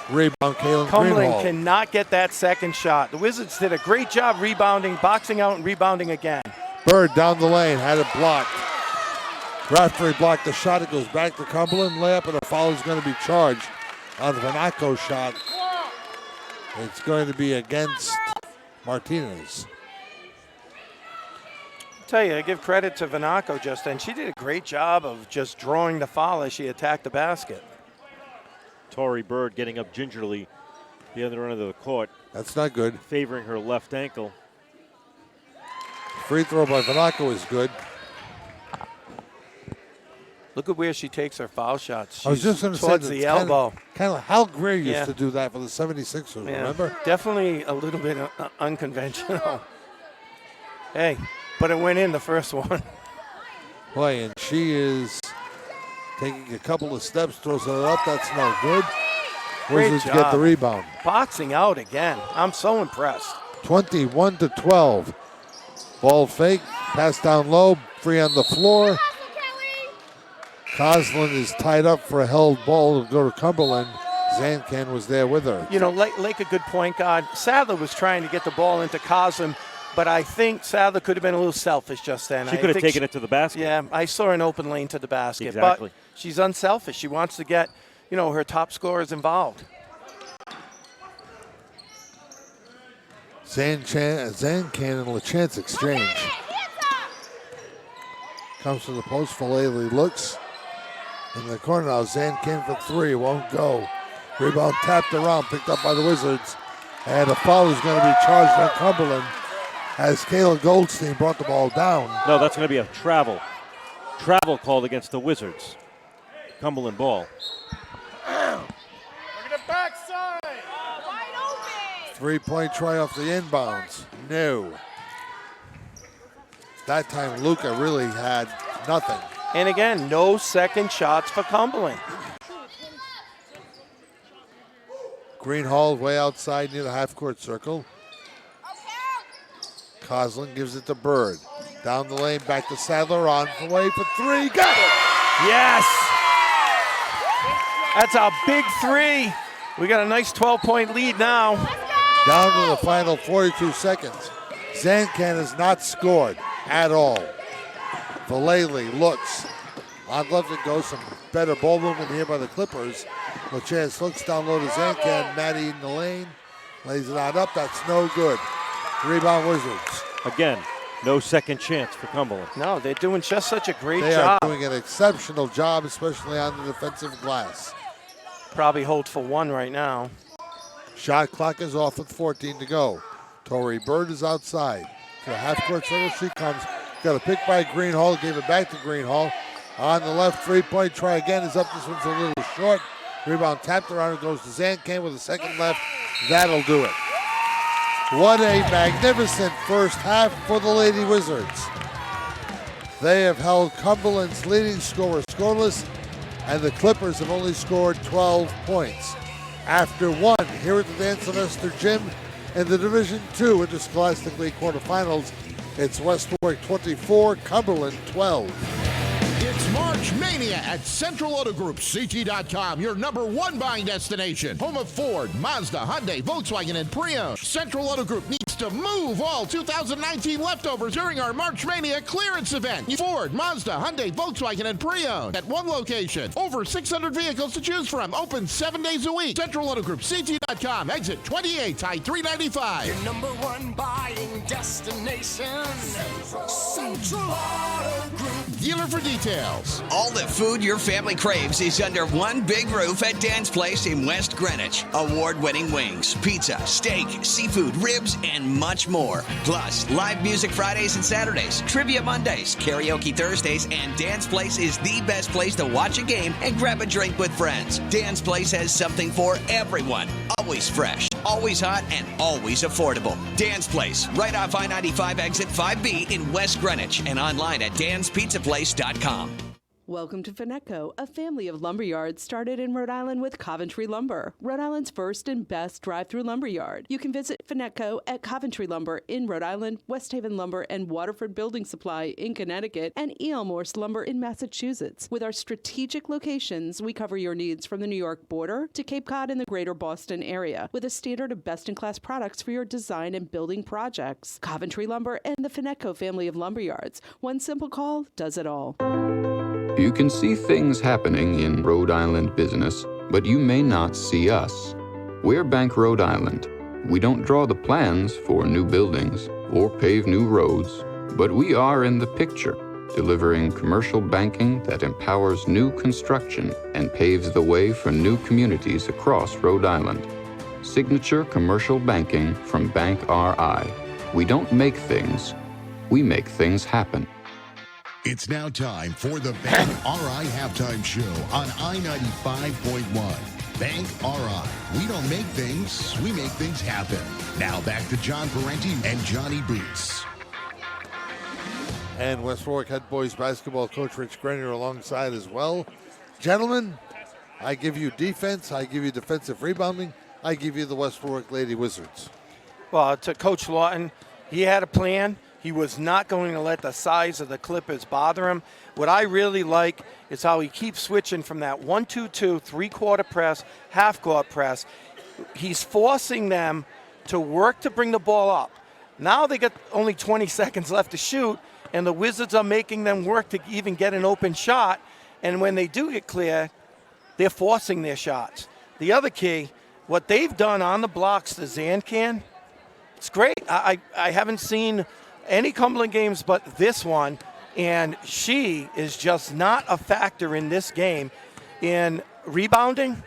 Rebound, Kaylin Cumberland Greenhall. cannot get that second shot. The Wizards did a great job rebounding, boxing out, and rebounding again. Bird down the lane, had it blocked. Raftery blocked the shot. It goes back to Cumberland. Layup, and a foul is going to be charged on the Vanaco shot. It's going to be against Martinez. I'll tell you, I give credit to Vanaco just then. She did a great job of just drawing the foul as she attacked the basket. Tori Bird getting up gingerly the other end of the court. That's not good. Favoring her left ankle. Free throw by Vanaco is good. Look at where she takes her foul shots. I was just going to say towards the elbow. Kind of Hal Greer used to do that for the 76ers, remember? Definitely a little bit unconventional. Hey, but it went in the first one. Boy, and she is taking a couple of steps, throws it up. That's no good. Wizards get the rebound. Boxing out again. I'm so impressed. 21-12. Ball fake, pass down low, free on the floor. Coslin is tied up for a held ball to go to Cumberland. Zancan was there with her. You know, like a good point guard. Sadler was trying to get the ball into Coslin, but I think Sadler could have been a little selfish just then. She could have taken it to the basket. Yeah, I saw an open lane to the basket. Exactly. But she's unselfish. She wants to get, her top scorers involved. Zancan and LaChance exchange. Comes to the post. Vallely looks in the corner now. Zancan for three. Won't go. Rebound tapped around. Picked up by the Wizards. And a foul is going to be charged on Cumberland as Kayla Goldstein brought the ball down. No, that's going to be a travel. Travel called against the Wizards. Cumberland ball. Look at the backside. Wide open. 3-point try off the inbounds. No. That time Luca really had nothing. And again, no second shots for Cumberland. Greenhall way outside near the half-court circle. Coslin gives it to Bird. Down the lane, back to Sadler on the way for three. Got it! Yes! That's a big three. We got a nice 12-point lead now. Down to the final 42 seconds. Zancan has not scored at all. Vallely looks. On left it goes. Some better ball movement here by the Clippers. LaChance looks down low to Zancan. Maddie in the lane. Lays it on up. That's no good. Rebound Wizards. Again, no second chance for Cumberland. No, they're doing just such a great They job. are doing an exceptional job, especially on the defensive glass. Probably hold for one right now. Shot clock is off with 14 to go. Tori Bird is outside. To the half-court circle she comes. Got a pick by Greenhall. Gave it back to Greenhall. On the left, three-point try again is up. This one's a little short. Rebound tapped around. It goes to Zancan with a second left. That'll do it. What a magnificent first half for the Lady Wizards. They have held Cumberland's leading scorer scoreless, and the Clippers have only scored 12 points. After one, here at the Dan Sylvester Gym in the Division II Interscholastic League quarterfinals, it's West Warwick 24, Cumberland 12. It's March Mania at Central Auto Group, CT.com, your #1 buying destination. Home of Ford, Mazda, Hyundai, Volkswagen, and Pre-owned. Central Auto Group needs to move all 2019 leftovers during our March Mania clearance event. Ford, Mazda, Hyundai, Volkswagen, and Pre-owned at one location. Over 600 vehicles to choose from. Open 7 days a week. Central Auto Group, CT.com, exit 28, I-395. Your #1 buying destination. Central Auto Group. Dealer for details. All the food your family craves is under one big roof at Dan's Place in West Greenwich. Award-winning wings, pizza, steak, seafood, ribs, and much more. Plus, live music Fridays and Saturdays, trivia Mondays, karaoke Thursdays, and Dan's Place is the best place to watch a game and grab a drink with friends. Dan's Place has something for everyone. Always fresh, always hot, and always affordable. Dan's Place, right off I-95 exit 5B in West Greenwich, and online at danspizzaplace.com. Welcome to Finetco, a family of lumber yards started in Rhode Island with Coventry Lumber, Rhode Island's first and best drive-through lumber yard. You can visit Finetco at Coventry Lumber in Rhode Island, West Haven Lumber and Waterford Building Supply in Connecticut, and E.L. Morse Lumber in Massachusetts. With our strategic locations, we cover your needs from the New York border to Cape Cod and the greater Boston area, with a standard of best-in-class products for your design and building projects. Coventry Lumber and the Finetco family of lumber yards. One simple call does it all. You can see things happening in Rhode Island business, but you may not see us. We're Bank Rhode Island. We don't draw the plans for new buildings or pave new roads, but we are in the picture, delivering commercial banking that empowers new construction and paves the way for new communities across Rhode Island. Signature commercial banking from Bank RI. We don't make things, we make things happen. It's now time for the Bank RI Halftime Show on I-95.1. Bank RI. We don't make things, we make things happen. Now back to John Parenti and Johnny Boots. And West Warwick head boys basketball coach Rich Grenier alongside as well. Gentlemen, I give you defense, I give you defensive rebounding, I give you the West Warwick Lady Wizards. Well, to Coach Lawton, he had a plan. He was not going to let the size of the Clippers bother him. What I really like is how he keeps switching from that 1-2-2, three-quarter press, half-court press. He's forcing them to work to bring the ball up. Now they got only 20 seconds left to shoot, and the Wizards are making them work to even get an open shot. And when they do get clear, they're forcing their shots. The other key, what they've done on the blocks to Zancan, it's great. I haven't seen any Cumberland games but this one, and she is just not a factor in this game. In rebounding,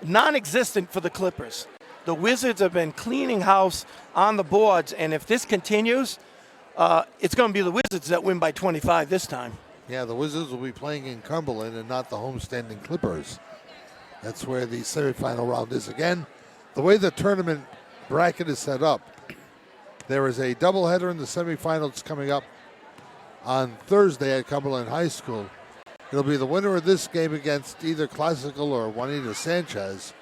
non-existent for the Clippers. The Wizards have been cleaning house on the boards, and if this continues, it's going to be the Wizards that win by 25 this time. Yeah, the Wizards will be playing in Cumberland and not the homestanding Clippers. That's where the semifinal round is. Again, the way the tournament bracket is set up, there is a doubleheader in the semifinals coming up on Thursday at Cumberland High School. It'll be the winner of this game against either Classical or Juanita Sanchez,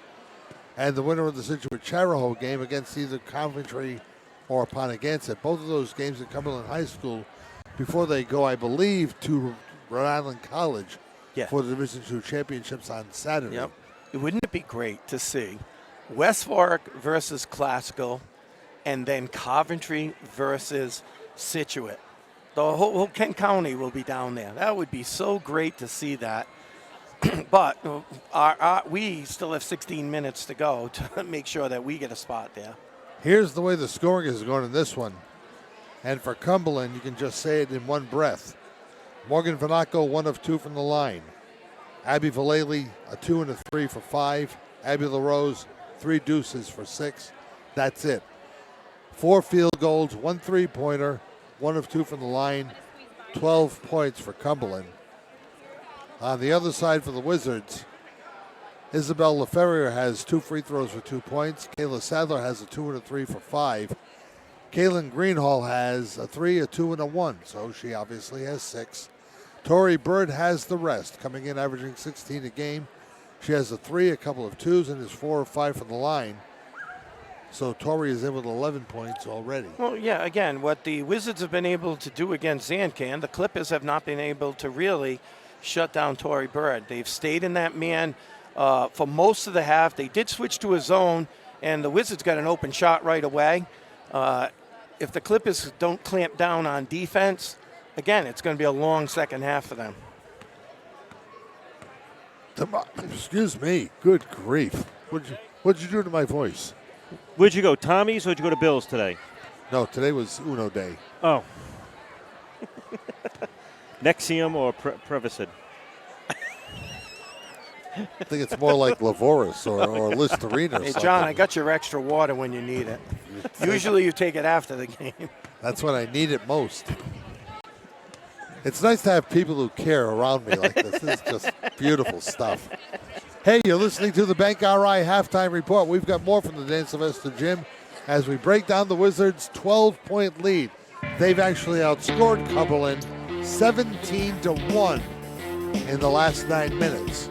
and the winner of the Situate Charahoe game against either Coventry or Ponegantset. Both of those games at Cumberland High School before they go, I believe, to Rhode Island College for the Division II championships on Saturday. Yep. Wouldn't it be great to see West Warwick versus Classical, and then Coventry versus Situate? The whole Kent County will be down there. That would be so great to see that. But we still have 16 minutes to go to make sure that we get a spot there. Here's the way the scoring is going in this one. And for Cumberland, you can just say it in one breath. Morgan Vanaco, 1 of 2 from the line. Abby Vallely, a 2 and a 3 for 5. Abby LaRose, 3 deuces for 6. That's it. 4 field goals, 1 3-pointer, 1 of 2 from the line, 12 points for Cumberland. On the other side for the Wizards, Isabel LaFerrier has 2 free throws for 2 points. Kayla Sadler has a 2 and a 3 for 5. Kaylin Greenhall has a 3, a 2, and a 1, so she obviously has 6. Tori Bird has the rest, coming in averaging 16 a game. She has a 3, a couple of 2s, and is 4 or 5 from the line. So Tori is in with 11 points already. Well, yeah, again, what the Wizards have been able to do against Zancan, the Clippers have not been able to really shut down Torrey Bird. They've stayed in that man for most of the half. They did switch to a zone, and the Wizards got an open shot right away. If the Clippers don't clamp down on defense, again, it's going to be a long second half for them. Excuse me. Good grief. What'd you do to my voice? Where'd you go, Tommy's, or did you go to Bill's today? No, today was Uno Day. Oh. Nexium or Prevacid? I think it's more like Lavoris or Listerine or Hey, something. John, I got your extra water when you need it. Usually you take it after the game. That's when I need it most. It's nice to have people who care around me like this. This is just beautiful stuff. Hey, you're listening to the Bank RI Halftime Report. We've got more from the Dan Sylvester Gym as we break down the Wizards' 12-point lead. They've actually outscored Cumberland 17-1 in the last 9 minutes.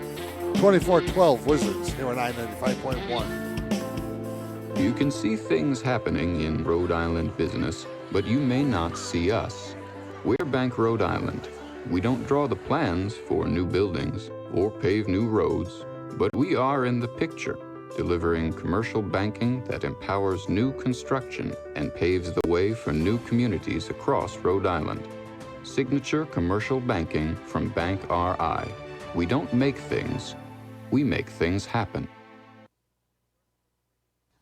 24-12 Wizards here on I-95.1. You can see things happening in Rhode Island business, but you may not see us. We're Bank Rhode Island. We don't draw the plans for new buildings or pave new roads, but we are in the picture, delivering commercial banking that empowers new construction and paves the way for new communities across Rhode Island. Signature commercial banking from Bank RI. We don't make things, we make things happen.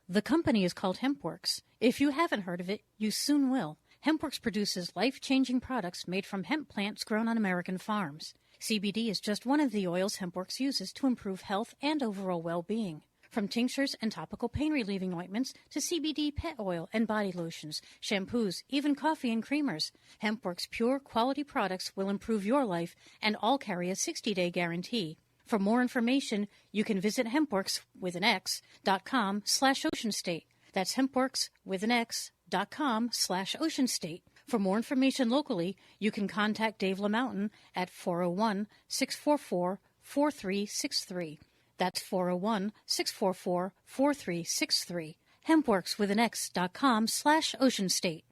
The company is called HempWorks. If you haven't heard of it, you soon will. HempWorks produces life-changing products made from hemp plants grown on American farms. CBD is just one of the oils HempWorks uses to improve health and overall well-being. From tinctures and topical pain-relieving ointments to CBD pet oil and body lotions, shampoos, even coffee and creamers, HempWorks pure quality products will improve your life and all carry a 60-day guarantee. For more information, you can visit hempworks.com/oceanstate. That's hempworks.com/oceanstate. For more information locally, you can contact Dave LaMountain at 401-644-4363. That's 401-644-4363. hempworks.com/oceanstate.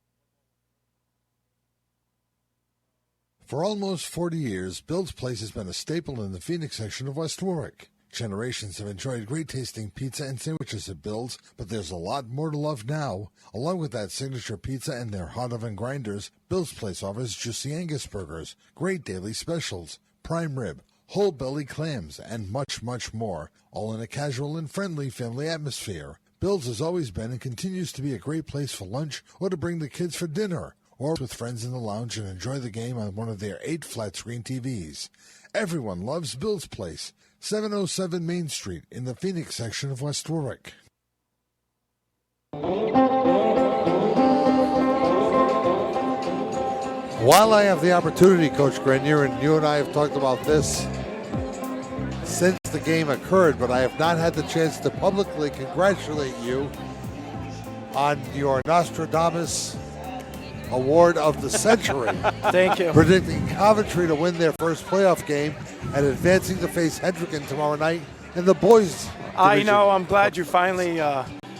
For almost 40 years, Bill's Place has been a staple in the Phoenix section of West Warwick. Generations have enjoyed great-tasting pizza and sandwiches at Bill's, but there's a lot more to love now. Along with that signature pizza and their hot oven grinders, Bill's Place offers juicy Angus burgers, great daily specials, prime rib, whole belly clams, and much, much more, all in a casual and friendly family atmosphere. Bill's has always been and continues to be a great place for lunch or to bring the kids for dinner, or with friends in the lounge and enjoy the game on one of their 8 flat-screen TVs. Everyone loves Bill's Place, 707 Main Street in the Phoenix section of West Warwick. While I have the opportunity, Coach Grenier, and you and I have talked about this since the game occurred, but I have not had the chance to publicly congratulate you on your Nostradamus Award of the Century. Thank you. Predicting Coventry to win their first playoff game and advancing to face Hendricken tomorrow night in the boys division. I know. I'm glad you finally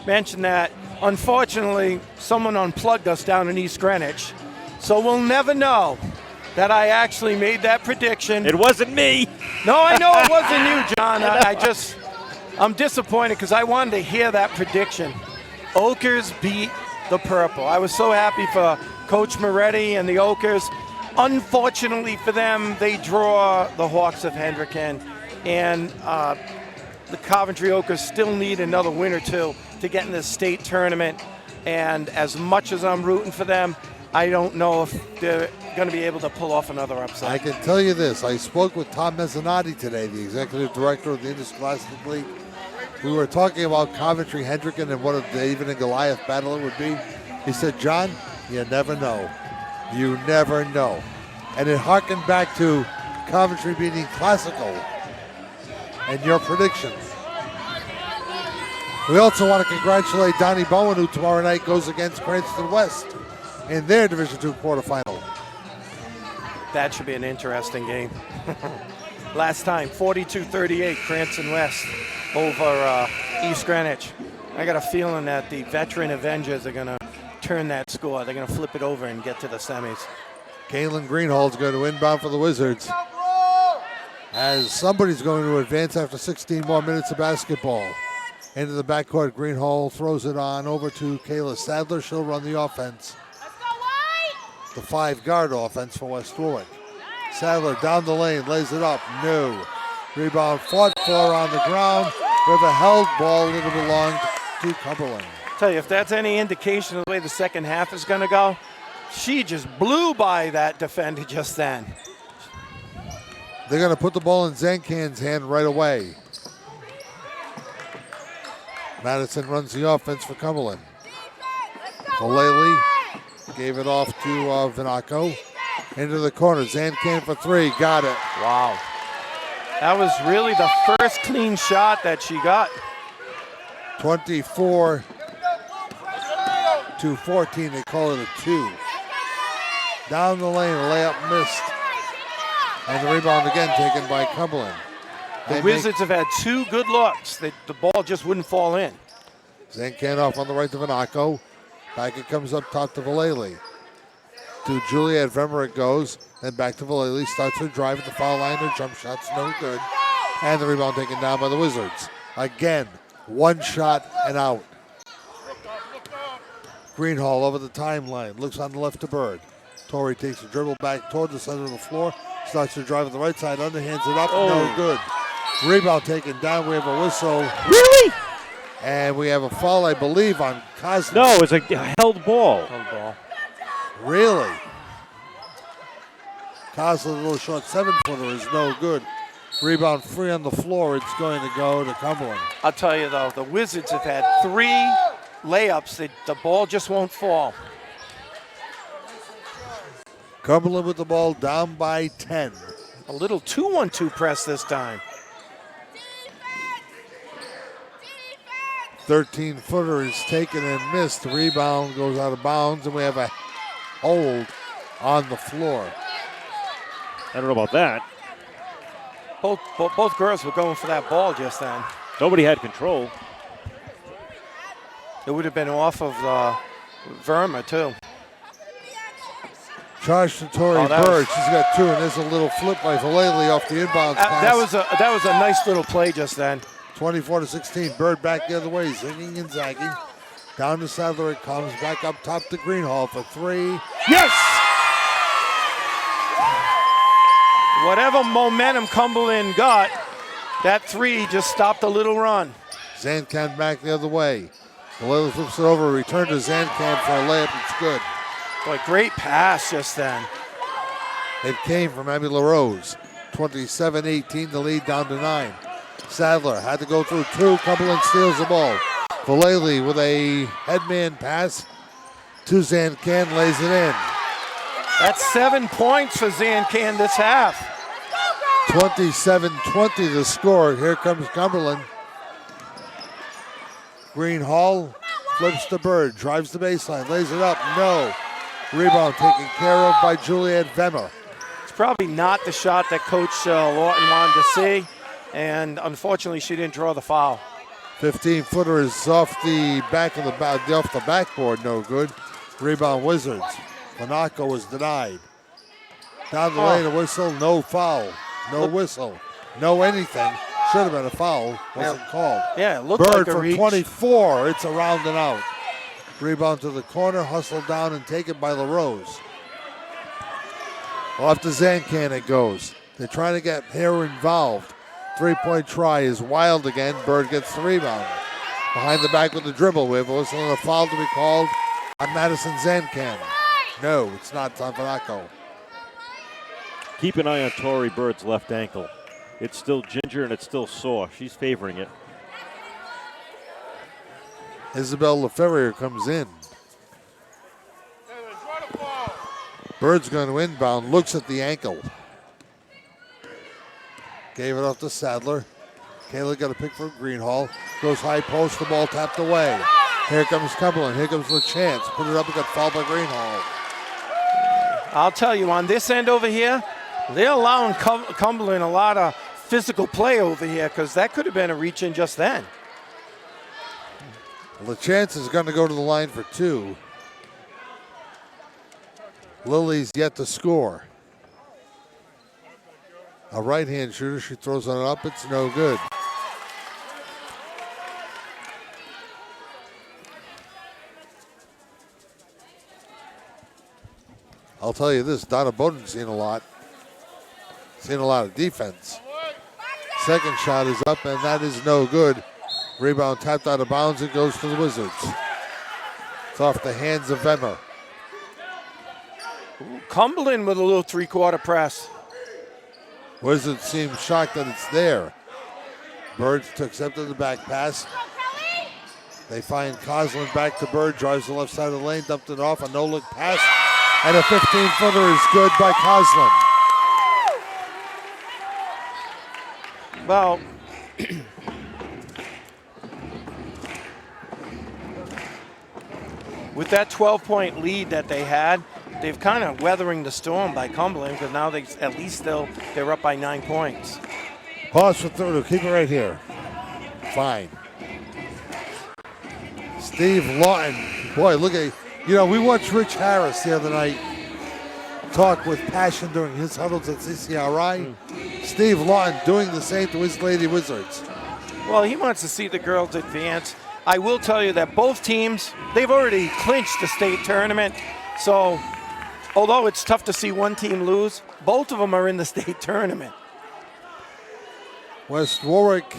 mentioned that. Unfortunately, someone unplugged us down in East Greenwich, so we'll never know that I actually made that prediction. It wasn't me. No, I know it wasn't you, John. I'm disappointed because I wanted to hear that prediction. Oakers beat the Purple. I was so happy for Coach Moretti and the Oakers. Unfortunately for them, they draw the Hawks of Hendricken, and the Coventry Oakers still need another win or two to get in the state tournament. And as much as I'm rooting for them, I don't know if they're going to be able to pull off another upset. I can tell you this. I spoke with Tom Mezzanotte today, the executive director of the Interscholastic League. We were talking about Coventry Hendricken and what a David and Goliath battle it would be. He said, John, you never know. You never know. And it harkened back to Coventry beating Classical and your predictions. We also want to congratulate Donnie Bowen, who tomorrow night goes against Cranston West in their Division II quarterfinal. That should be an interesting game. Last time, 42-38, Cranston West over East Greenwich. I got a feeling that the veteran Avengers are going to turn that score. They're going to flip it over and get to the semis. Kalen Greenhall's going to inbound for the Wizards. as somebody's going to advance after 16 more minutes of basketball. Into the backcourt, Greenhall throws it on over to Kayla Sadler. She'll run the offense. The 5-guard offense for West Warwick. Sadler down the lane, lays it up, no. Rebound fought for on the ground with a held ball that belonged to Cumberland. Tell you, if that's any indication of the way the second half is going to go, she just blew by that defender just then. They're going to put the ball in Zancan's hand right away. Madison runs the offense for Cumberland. Falele gave it off to Vinaco. Into the corner, Zancan for 3, got it. Wow. That was really the first clean shot that she got. 24 to 14, they call it a 2. Down the lane, a layup missed. And the rebound again taken by Cumberland. The Wizards have had 2 good looks. The ball just wouldn't fall in. Zancan off on the right to Vinaco. Back it comes up top to Valele. To Juliet Vemmer it goes. Then back to Valele. Starts her drive at the foul line. Her jump shot's no good. And the rebound taken down by the Wizards. Again, 1 shot and out. Greenhall over the timeline. Looks on the left to Bird. Torrey takes a dribble back toward the center of the floor. Starts to drive at the right side. Underhands it up. No good. Rebound taken down. We have a whistle. Really? And we have a foul, I believe, on Cosner. No, it's a held ball. Held ball. Really? Cosler, a little short 7-footer, is no good. Rebound free on the floor. It's going to go to Cumberland. I'll tell you, though, the Wizards have had 3 layups that the ball just won't fall. Cumberland with the ball down by 10. A little 2-1-2 press this time. 13-footer is taken and missed. The rebound goes out of bounds, and we have a hold on the floor. I don't know about that. Both girls were going for that ball just then. Nobody had control. It would have been off of Verma, too. Charge to Tori Bird. She's got 2, and there's a little flip by Valele off the inbounds pass. That was a nice little play just then. 24 to 16. Bird back the other way, zinging and zagging. Down to Sadler it comes. Back up top to Greenhall for 3. Yes! Whatever momentum Cumberland got, that 3 just stopped a little run. Zancan back the other way. Valele flips it over. Return to Zancan for a layup. It's good. Boy, great pass just then. It came from Abby LaRose. 27-18, the lead down to 9. Sadler had to go through 2. Cumberland steals the ball. Valele with a headman pass to Zancan, lays it in. That's 7 points for Zancan this half. 27-20 the score. Here comes Cumberland. Greenhall flips to Bird, drives the baseline, lays it up, no. Rebound taken care of by Juliet Vemmer. It's probably not the shot that Coach Lawton wanted to see, and unfortunately she didn't draw the foul. 15-footer is off the back of off the backboard, no good. Rebound Wizards. Monaco was denied. Down the lane, a whistle, no foul, no whistle, no anything. Should have been a foul, wasn't called. Yeah, it looked Bird like a from reach. 24, it's a round and out. Rebound to the corner, hustled down and taken by LaRose. Off to Zancan it goes. They're trying to get her involved. 3-point try is wild again. Bird gets the rebound. Behind the back with the dribble. We have a whistle and a foul to be called on Madison Zancan. No, it's not. It's on Vanaco. Keep an eye on Tori Bird's left ankle. It's still ginger and it's still sore. She's favoring it. Isabel LaFerrier comes in. Bird's going to inbound, looks at the ankle. Gave it off to Sadler. Kayla got a pick for Greenhall. Goes high post, the ball tapped away. Here comes Cumberland, here comes LaChance. Put it up and got fouled by Greenhall. I'll tell you, on this end over here, they're allowing Cumberland a lot of physical play over here because that could have been a reach in just then. LaChance is going to go to the line for 2. Lily's yet to score. A right-hand shooter. She throws it up. It's no good. I'll tell you this, Donna Bowden's seen a lot of defense. Second shot is up, and that is no good. Rebound tapped out of bounds. It goes to the Wizards. It's off the hands of Vemmer. Cumberland with a little three-quarter press. Wizards seem shocked that it's there. Bird accepted the back pass. They find Coslin back to Bird, drives the left side of the lane, dumped it off, a no-look pass, and a 15-footer is good by Coslin. Well, with that 12-point lead that they had, they've kind of weathering the storm by Cumberland because now they're up by 9 points. Pause for third. Keep it right here. Fine. Steve Lawton. Boy, look at, we watched Rich Harris the other night talk with passion during his huddles at CCRI. Steve Lawton doing the same to his Lady Wizards. Well, he wants to see the girls advance. I will tell you that both teams, they've already clinched the state tournament. So, although it's tough to see one team lose, both of them are in the state tournament. West Warwick,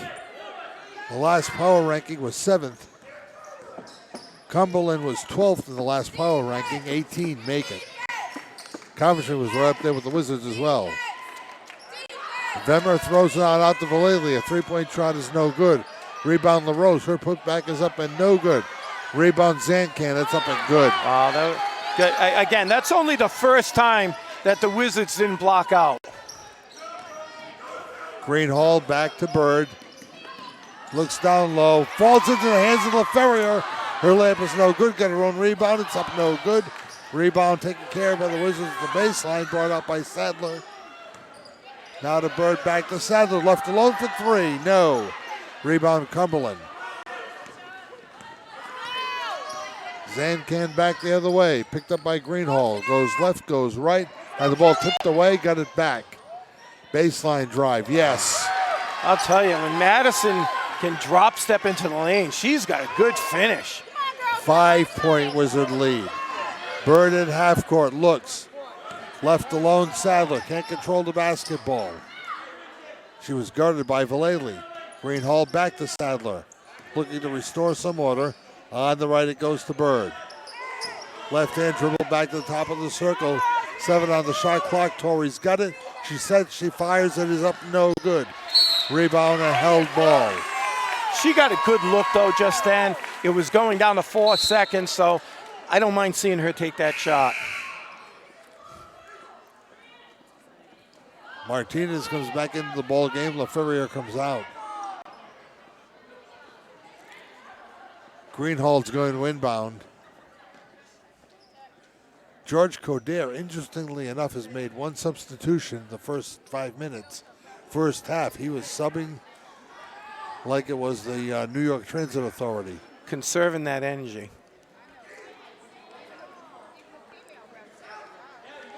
the last power ranking was 7th. Cumberland was 12th in the last power ranking, 18 make it. Coventry was right up there with the Wizards as well. Vemmer throws it out to Vallely. A three-point shot is no good. Rebound LaRose. Her putback is up and no good. Rebound Zancan. It's up and good. Again, that's only the first time that the Wizards didn't block out. Greenhall back to Bird. Looks down low. Falls into the hands of LaFerrier. Her layup is no good. Got her own rebound. It's up no good. Rebound taken care of by the Wizards at the baseline. Brought out by Sadler. Now to Bird, back to Sadler. Left alone for three. No. Rebound Cumberland. Zancan back the other way. Picked up by Greenhall. Goes left, goes right. And the ball tipped away. Got it back. Baseline drive. Yes. I'll tell you, when Madison can drop step into the lane, she's got a good finish. 5-point Wizard lead. Bird at half court. Looks. Left alone, Sadler. Can't control the basketball. She was guarded by Vallely. Greenhall back to Sadler. Looking to restore some order. On the right, it goes to Bird. Left hand dribble back to the top of the circle. 7 on the shot clock. Tori's got it. She said she fires. It is up no good. Rebound, a held ball. She got a good look, though, just then. It was going down to 4 seconds, so I don't mind seeing her take that shot. Martinez comes back into the ball game. LaFerrier comes out. Greenhall's going to inbound. George Coder, interestingly enough, has made one substitution the first 5 minutes. First half, he was subbing like it was the New York Transit Authority. Conserving that energy.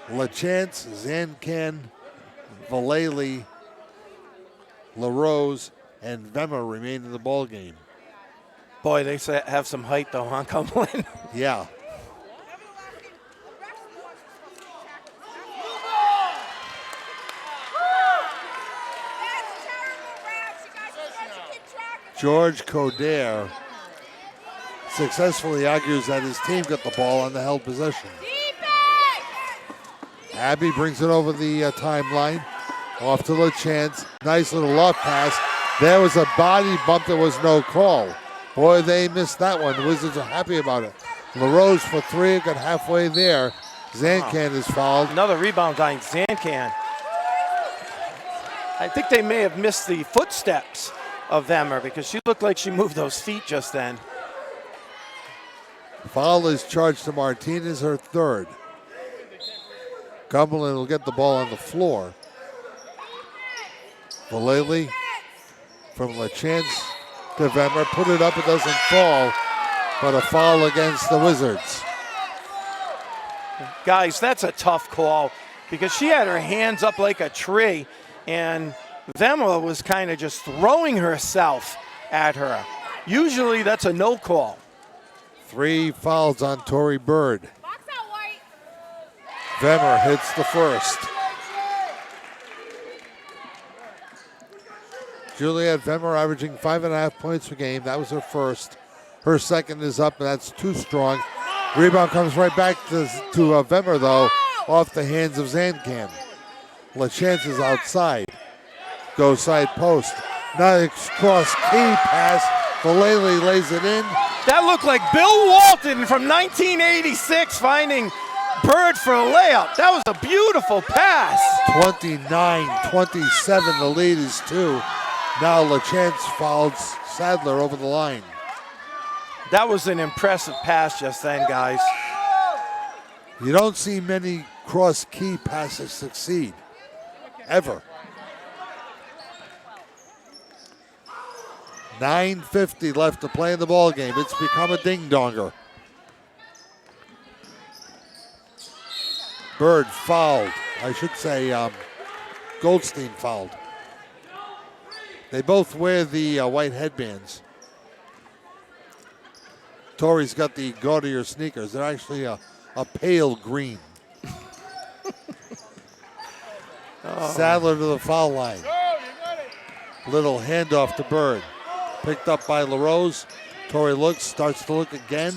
LaChance, Zancan, Vallely, LaRose, and Vemmer remain in the ball game. Boy, they have some height, though, huh, Cumberland? Yeah. George Coder successfully argues that his team got the ball on the held possession. Abby brings it over the timeline. Off to LaChance. Nice little off pass. There was a body bump. There was no call. Boy, they missed that one. The Wizards are happy about it. LaRose for 3. Got halfway there. Zancan is fouled. Another rebound by Zancan. I think they may have missed the footsteps of Vemmer because she looked like she moved those feet just then. Foul is charged to Martinez, her 3rd. Cumberland will get the ball on the floor. Vallely from LaChance to Vemmer. Put it up, it doesn't fall, but a foul against the Wizards. Guys, that's a tough call because she had her hands up like a tree, and Vemma was kind of just throwing herself at her. Usually that's a no call. 3 fouls on Tory Bird. Vemmer hits the first. Juliet Vemmer averaging 5.5 points per game. That was her first. Her second is up, and that's too strong. Rebound comes right back to Vemmer, though, off the hands of Zancan. LaChance is outside. Goes side post. Nice cross key pass. Vallely lays it in. That looked like Bill Walton from 1986 finding Bird for a layup. That was a beautiful pass. 29-27, the lead is 2. Now LaChance fouls Sadler over the line. That was an impressive pass just then, guys. You don't see many cross key passes succeed, ever. 9:50 left to play in the ball game. It's become a ding-donger. Bird fouled. I should say Goldstein fouled. They both wear the white headbands. Tori's got the gaudier sneakers. They're actually a pale green. Sadler to the foul line. Little handoff to Bird. Picked up by LaRose. Tori looks, starts to look again.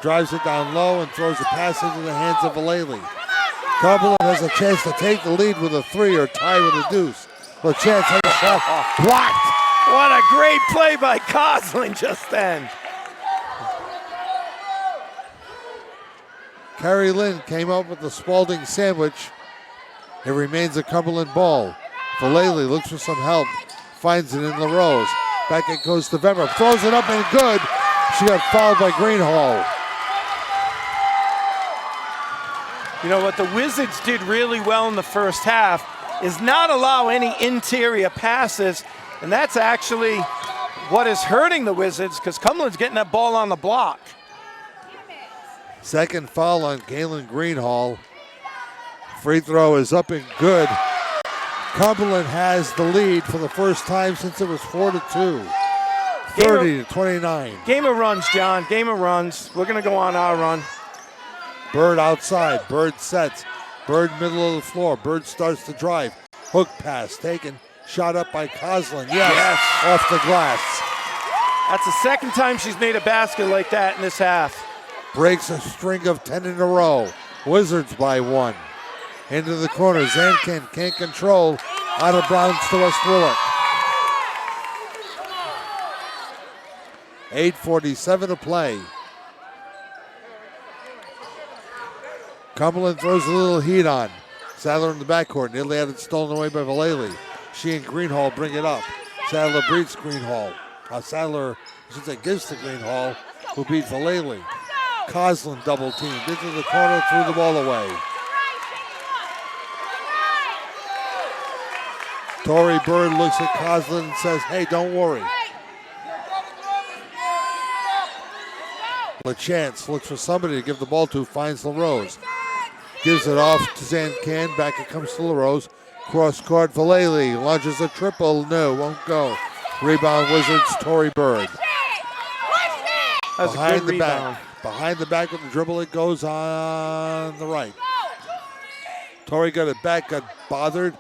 Drives it down low and throws a pass into the hands of Vallely. Cumberland has a chance to take the lead with a 3 or tie with a deuce. LaChance has a shot blocked. What a great play by Coslin just then. Carrie Lynn came up with the Spalding sandwich. It remains a Cumberland ball. Vallely looks for some help. Finds it in LaRose. Back it goes to Vemmer. Throws it up and good. She got fouled by Greenhall. You know what the Wizards did really well in the first half is not allow any interior passes, and that's actually what is hurting the Wizards because Cumberland's getting that ball on the block. Second foul on Galen Greenhall. Free throw is up and good. Cumberland has the lead for the first time since it was 4-2. 30-29. Game of runs, John. Game of runs. We're going to go on our run. Bird outside. Bird sets. Bird middle of the floor. Bird starts to drive. Hook pass taken. Shot up by Coslin. Yes. Off the glass. That's the second time she's made a basket like that in this half. Breaks a string of 10 in a row. Wizards by 1. Into the corner. Zancan can't control. Out of bounds to West Willock. 8:47 to play. Cumberland throws a little heat on. Sadler in the backcourt. Nearly had it stolen away by Vallely. She and Greenhall bring it up. Sadler beats Greenhall. Sadler, I should say, gives to Greenhall, who beat Vallely. Coslin double teamed into the corner, threw the ball away. Tory Bird looks at Coslin and says, hey, don't worry. LaChance looks for somebody to give the ball to, finds LaRose. Gives it off to Zancan, back it comes to LaRose. Cross court, Vallely launches a triple, no, won't go. Rebound Wizards, Tory Bird. That's Behind a good the rebound. back. Behind the back with the dribble, it goes on the right. Tory got it back, got bothered.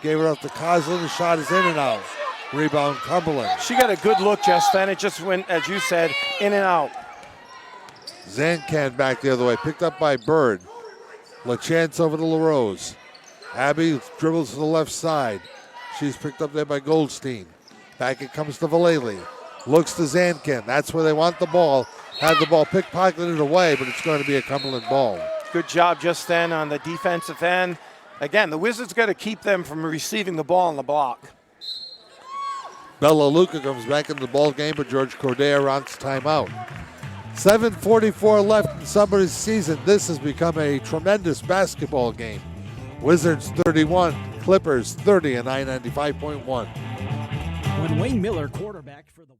Gave it off to Coslin. The shot is in and out. Rebound, Cumberland. She got a good look just then. It just went, as you said, in and out. Zancan back the other way. Picked up by Bird. LaChance over to LaRose. Abby dribbles to the left side. She's picked up there by Goldstein. Back it comes to Vallely. Looks to Zancan. That's where they want the ball. Had the ball pickpocketed away, but it's going to be a Cumberland ball. Good job just then on the defensive end. Again, the Wizards got to keep them from receiving the ball on the block. Bella Luca comes back into the ball game, but George Corday runs timeout. 7:44 left in summer's season. This has become a tremendous basketball game. Wizards 31, Clippers 30 and I-95.1. When Wayne Miller quarterbacked for the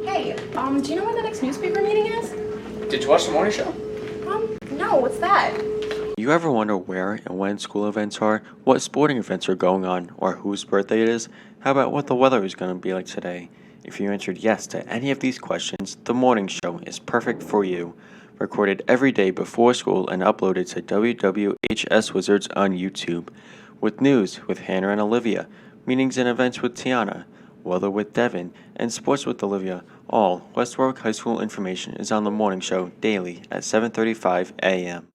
Hey, do you know when the next newspaper meeting is? Did you watch the morning show? No, what's that? You ever wonder where and when school events are, what sporting events are going on, or whose birthday it is? How about what the weather is going to be like today? If you answered yes to any of these questions, the morning show is perfect for you. Recorded every day before school and uploaded to WWHS Wizards on YouTube. With news with Hannah and Olivia, meetings and events with Tiana, weather with Devin, and sports with Olivia. All West Warwick High School information is on the morning show daily at 7:35 a.m.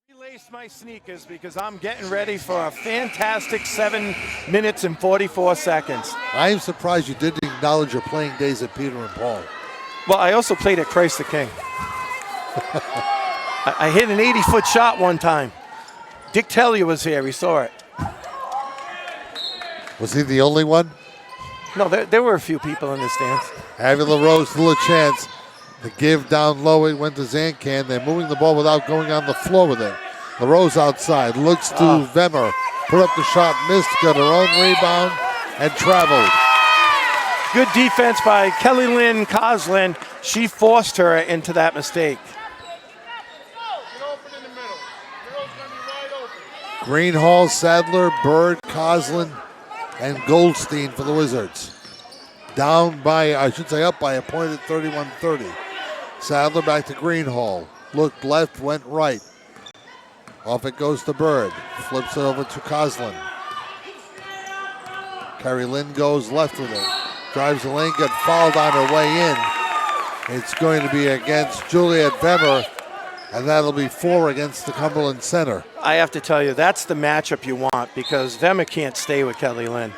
Relace my sneakers because I'm getting ready for a fantastic 7 minutes and 44 seconds. I am surprised you didn't acknowledge your playing days at Peter and Paul. Well, I also played at Christ the King. I hit an 80-foot shot one time. Dick Tellier was here. He saw it. Was he the only one? No, there were a few people in the stands. Abby LaRose still a chance. The give down low, it went to Zancan. They're moving the ball without going on the floor with it. LaRose outside, looks to Vemmer. Put up the shot, missed, got her own rebound, and traveled. Good defense by Kelly Lynn Coslin. She forced her into that mistake. Greenhall, Sadler, Bird, Coslin, and Goldstein for the Wizards. Down by, I should say up by a point at 31-30. Sadler back to Greenhall. Looked left, went right. Off it goes to Bird. Flips it over to Coslin. Carrie Lynn goes left with it. Drives the lane, got fouled on her way in. It's going to be against Juliet Vemmer, and that'll be 4 against the Cumberland Center. I have to tell you, that's the matchup you want because Vemmer can't stay with Kelly Lynn.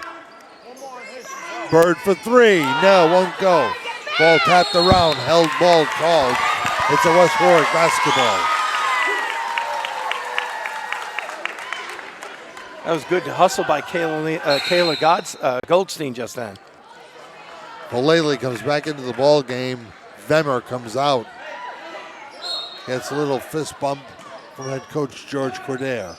Bird for 3. No, won't go. Ball tapped around. Held ball called. It's a West Warwick basketball. That was good hustle by Kayla Goldstein just then. Vallely comes back into the ball game. Vemmer comes out. Gets a little fist bump from head coach George Cordair.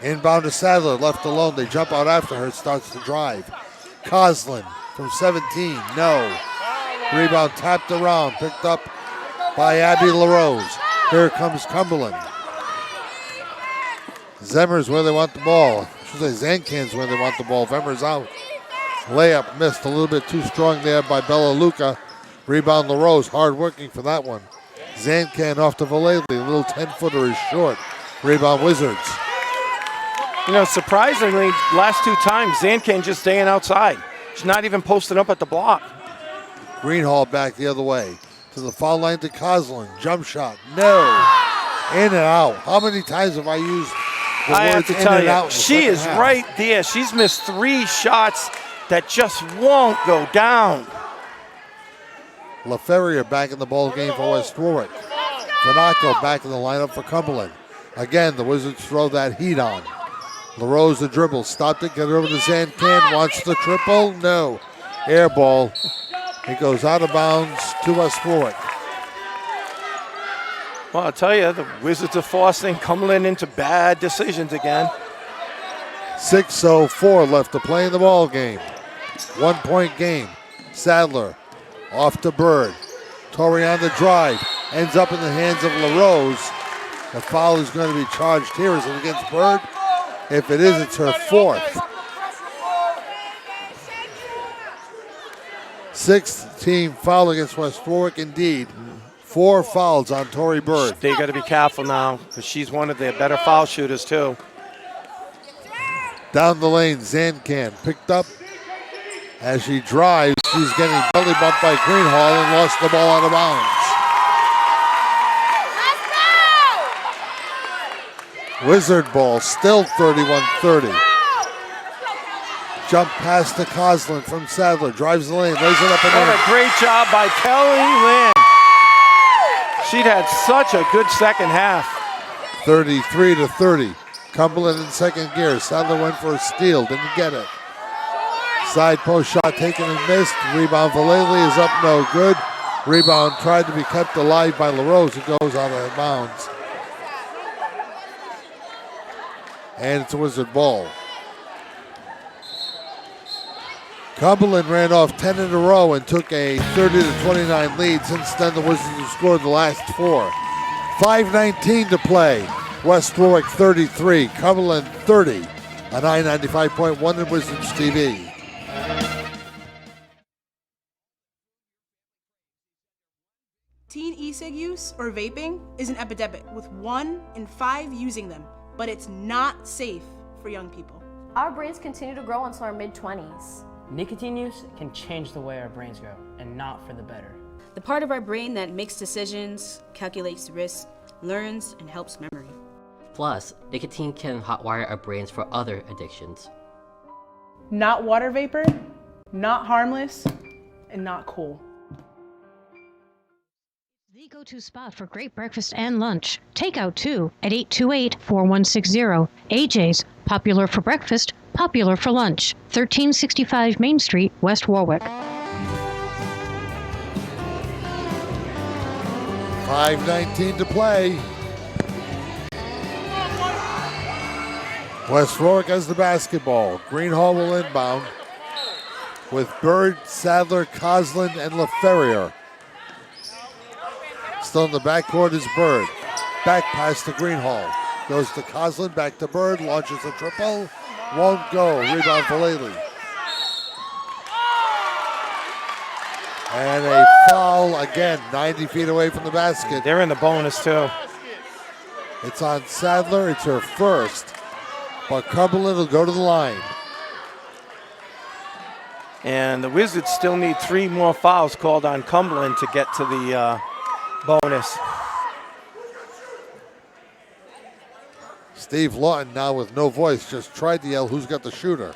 Inbound to Sadler, left alone. They jump out after her. Starts to drive. Coslin from 17, no. Rebound tapped around, picked up by Abby LaRose. Here comes Cumberland. Zemmer's where they want the ball. I should say Zancan's where they want the ball. Vemmer's out. Layup missed a little bit too strong there by Bella Luca. Rebound LaRose, hard working for that one. Zancan off to Vallely, a little 10-footer is short. Rebound Wizards. You know, surprisingly, last 2 times, Zancan just staying outside. She's not even posted up at the block. Greenhall back the other way. To the foul line to Coslin. Jump shot. No. In and out. How many times have I used the I have words to in tell and you, out in the she second is half? right there. She's missed 3 shots that just won't go down. LaFerrier back in the ball game for West Warwick. Fanaco back in the lineup for Cumberland. Again, the Wizards throw that heat on. LaRose the dribble, stopped it, got it over to Zancan, wants the triple, no. Air ball, it goes out of bounds to West Warwick. Well, I'll tell you, the Wizards are forcing Cumberland into bad decisions again. 6:04 left to play in the ball game. 1-point game. Sadler off to Bird. Torrey on the drive, ends up in the hands of LaRose. The foul is going to be charged here. Is it against Bird? If it is, it's her 4th. 6th team foul against West Warwick indeed. 4 fouls on Tori Bird. They got to be careful now because she's one of their better foul shooters too. Down the lane, Zancan picked up. As she drives, she's getting belly bumped by Greenhall and lost the ball out of bounds. Wizard ball, still 31-30. Jump pass to Coslin from Sadler. Drives the lane, lays it up and in. What a great job by Kelly Lynn. She'd had such a good second half. 33-30. Cumberland in second gear. Sadler went for a steal, didn't get it. Side post shot taken and missed. Rebound Vallely is up, no good. Rebound tried to be kept alive by LaRose. It goes out of bounds. And it's a Wizard ball. Cumberland ran off 10 in a row and took a 30-29 lead. Since then, the Wizards have scored the last 4. 5:19 to play. West Warwick 33, Cumberland 30 on I-95.1 and Wizards TV. Teen e-cig use or vaping is an epidemic, with 1 in 5 using them, but it's not safe for young people. Our brains continue to grow until our mid-20s. Nicotine use can change the way our brains grow, and not for the better. The part of our brain that makes decisions, calculates risk, learns, and helps memory. Plus, nicotine can hotwire our brains for other addictions. Not water vapor, not harmless, and not cool. The go-to spot for great breakfast and lunch. Takeout too at 828-4160. AJ's, popular for breakfast, popular for lunch. 1365 Main Street, West Warwick. 5:19 to play. West Warwick has the basketball. Greenhall will inbound with Bird, Sadler, Coslin, and LaFerrier. Still in the backcourt is Bird. Back pass to Greenhall. Goes to Coslin, back to Bird, launches a triple. Won't go. Rebound for Laley. And a foul again, 90 feet away from the basket. They're in the bonus too. It's on Sadler. It's her first. But Cumberland will go to the line. And the Wizards still need 3 more fouls called on Cumberland to get to the bonus. Steve Lawton now with no voice just tried to yell, who's got the shooter?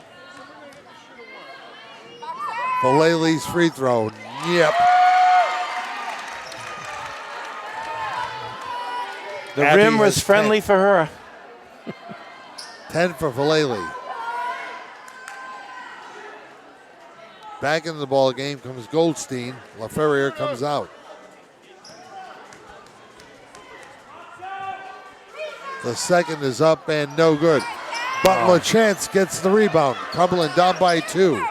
Valaley's free throw. Yep. The Abby rim was has friendly 10. for her. 10 for Valaley. Back into the ball game comes Goldstein. LaFerrier comes out. The second is up and no good. But LaChance gets the rebound. Cumberland down by 2.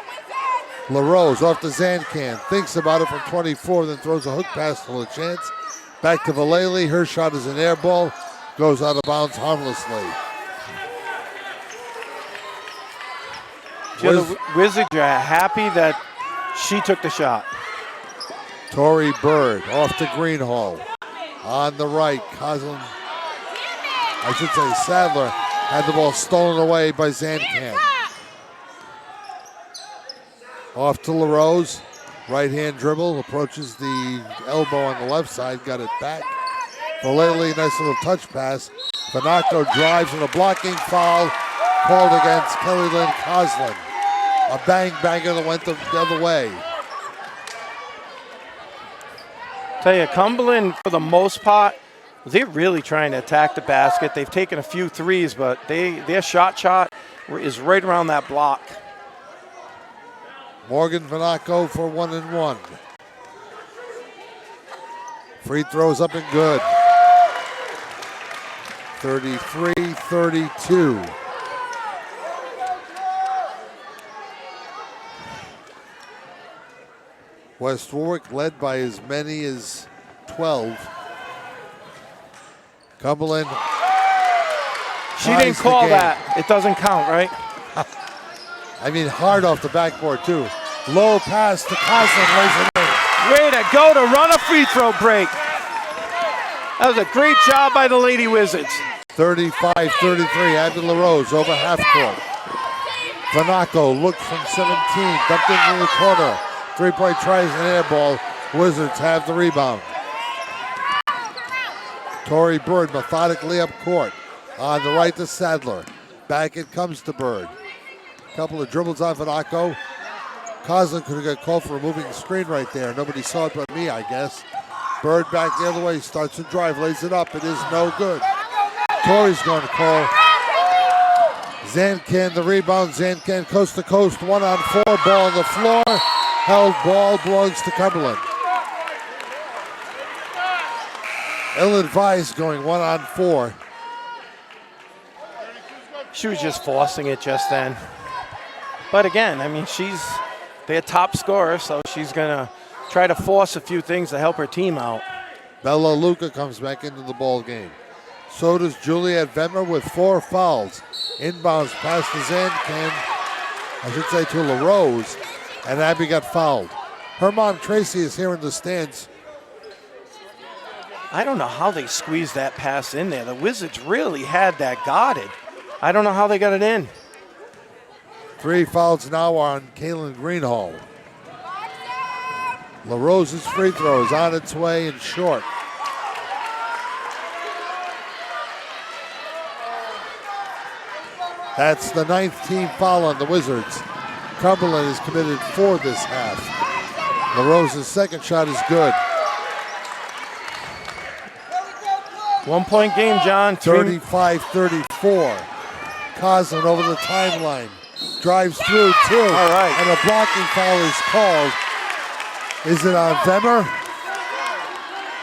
LaRose off the Zancan. Thinks about it from 24, then throws a hook pass to LaChance. Back to Valaley. Her shot is an air ball. Goes out of bounds harmlessly. The Wizards are happy that she took the shot. Torrey Bird off to Greenhall. On the right, Sadler had the ball stolen away by Zancan. Off to LaRose. Right-hand dribble, approaches the elbow on the left side, got it back. Valaley, nice little touch pass. Fanaco drives and a blocking foul called against Kelly Lynn Coslin. A banger that went the other way. Tell you, Cumberland, for the most part, they're really trying to attack the basket. They've taken a few threes, but their shot is right around that block. Morgan Fanaco for 1 and 1. Free throws up and good. 33-32. West Warwick led by as many as 12. Cumberland. She didn't call that. It doesn't count, right? I mean, hard off the backboard, too. Low pass to Coslin, lays it in. Way to go to run a free throw break. That was a great job by the Lady Wizards. 35-33, Abby LaRose over half court. Fanaco looked from 17, dumped into the corner. 3-point tries an air ball. Wizards have the rebound. Torrey Bird methodically up court. On the right to Sadler. Back it comes to Bird. Couple of dribbles on Fanaco. Coslin could have got called for removing the screen right there. Nobody saw it but me, I guess. Bird back the other way, starts to drive, lays it up. It is no good. Torrey's going to call. Zancan the rebound. Zancan coast to coast, 1-on-4, ball on the floor. Held ball belongs to Cumberland. Ill-advised going 1-on-4. She was just forcing it just then. But again, I mean, their top scorer, so she's going to try to force a few things to help her team out. Bella Luca comes back into the ball game. So does Juliet Vemmer with 4 fouls. Inbounds pass to Zancan, I should say to LaRose, and Abby got fouled. Her mom, Tracy, is here in the stands. I don't know how they squeezed that pass in there. The Wizards really had that guarded. I don't know how they got it in. 3 fouls now on Kaylin Greenhall. LaRose's free throw is on its way and short. That's the 9th team foul on the Wizards. Cumberland is committed 4 this half. LaRose's second shot is good. 1-point game, John. 35-34. Coslin over the timeline. Drives through 2. All right. And a blocking foul is called. Is it on Vemmer?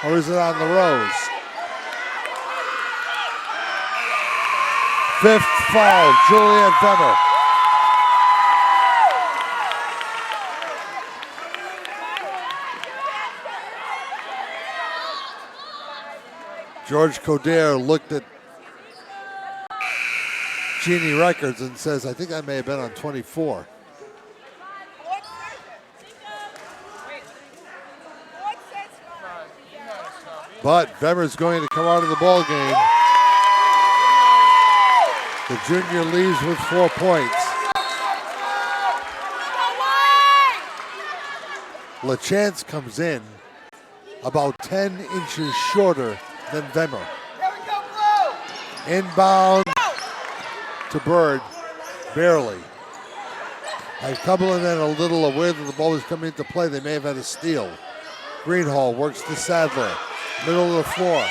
Or is it on LaRose? 5th foul, Juliet Vemmer. George Coderre looked at Genie Records and says, I think I may have been on 24. But Vemmer's going to come out of the ball game. The junior leaves with 4 points. LaChance comes in about 10 inches shorter than Vemmer. Inbound to Bird, barely. As Cumberland then a little aware that the ball was coming into play, they may have had a steal. Greenhall works to Sadler, middle of the floor.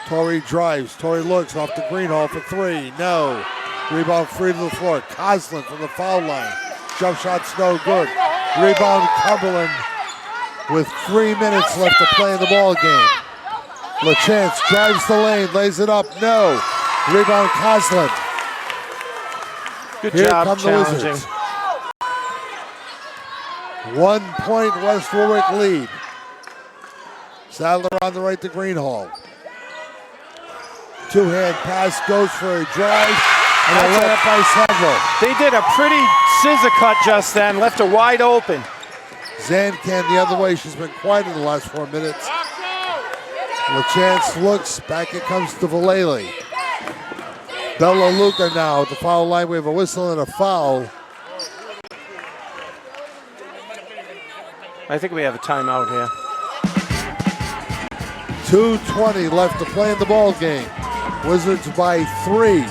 Torrey drives, Torrey looks off to Greenhall for 3, no. Rebound free to the floor, Coslin from the foul line. Jump shot's no good. Rebound Cumberland with 3 minutes left to play in the ball game. LaChance drives the lane, lays it up, no. Rebound Coslin. Good Here job come the challenging. Wizards. 1 point West Warwick lead. Sadler on the right to Greenhall. 2-hand pass goes for a drive and a layup by Sadler. They did a pretty scissor cut just then, left her wide open. Zancan the other way. She's been quiet in the last 4 minutes. LaChance looks, back it comes to Vallely. Bella Luca now at the foul line. We have a whistle and a foul. I think we have a timeout here. 2:20 left to play in the ball game. Wizards by 3,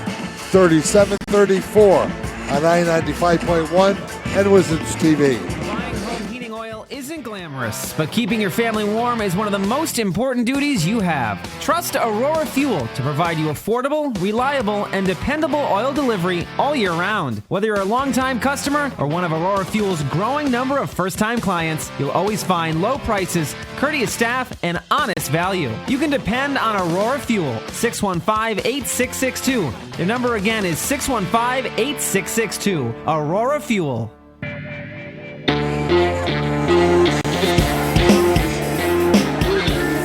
37-34 on I-95.1 and Wizards TV. Buying home heating oil isn't glamorous, but keeping your family warm is one of the most important duties you have. Trust Aurora Fuel to provide you affordable, reliable, and dependable oil delivery all year round. Whether you're a longtime customer or one of Aurora Fuel's growing number of first-time clients, you'll always find low prices, courteous staff, and honest value. You can depend on Aurora Fuel, 615-8662. The number again is 615-8662. Aurora Fuel.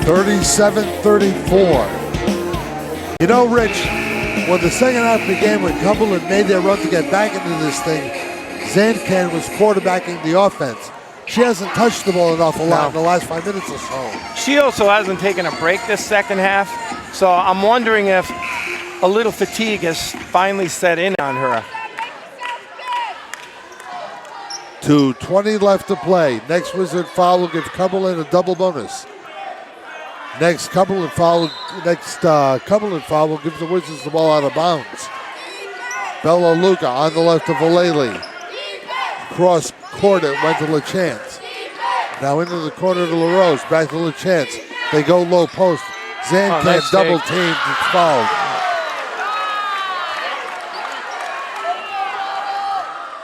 37-34. You know, Rich, when the second half began, when Cumberland made their run to get back into this thing, Zancan was quarterbacking the offense. She hasn't touched the ball an awful lot in the last 5 minutes or so. She also hasn't taken a break this second half, so I'm wondering if a little fatigue has finally set in on her. 2:20 left to play. Next Wizard foul will give Cumberland a double bonus. Next Cumberland foul will give the Wizards the ball out of bounds. Bella Luca on the left of Vallely. Cross court it went to LaChance. Now into the corner to LaRose. Back to LaChance. They go low post. Zancan nice double take. teamed. It's fouled.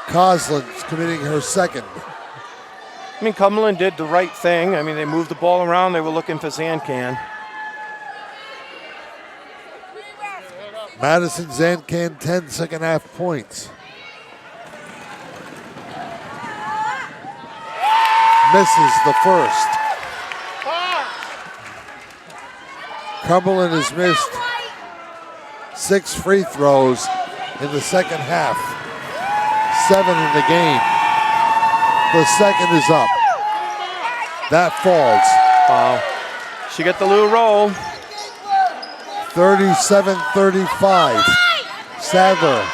Coslin's committing her second. I mean, Cumberland did the right thing. I mean, they moved the ball around. They were looking for Zancan. Madison Zancan 10 second half points. misses the first. Cumberland has missed 6 free throws in the second half. 7 in the game. The second is up. That falls. Wow. She got the little roll. 37-35. Sadler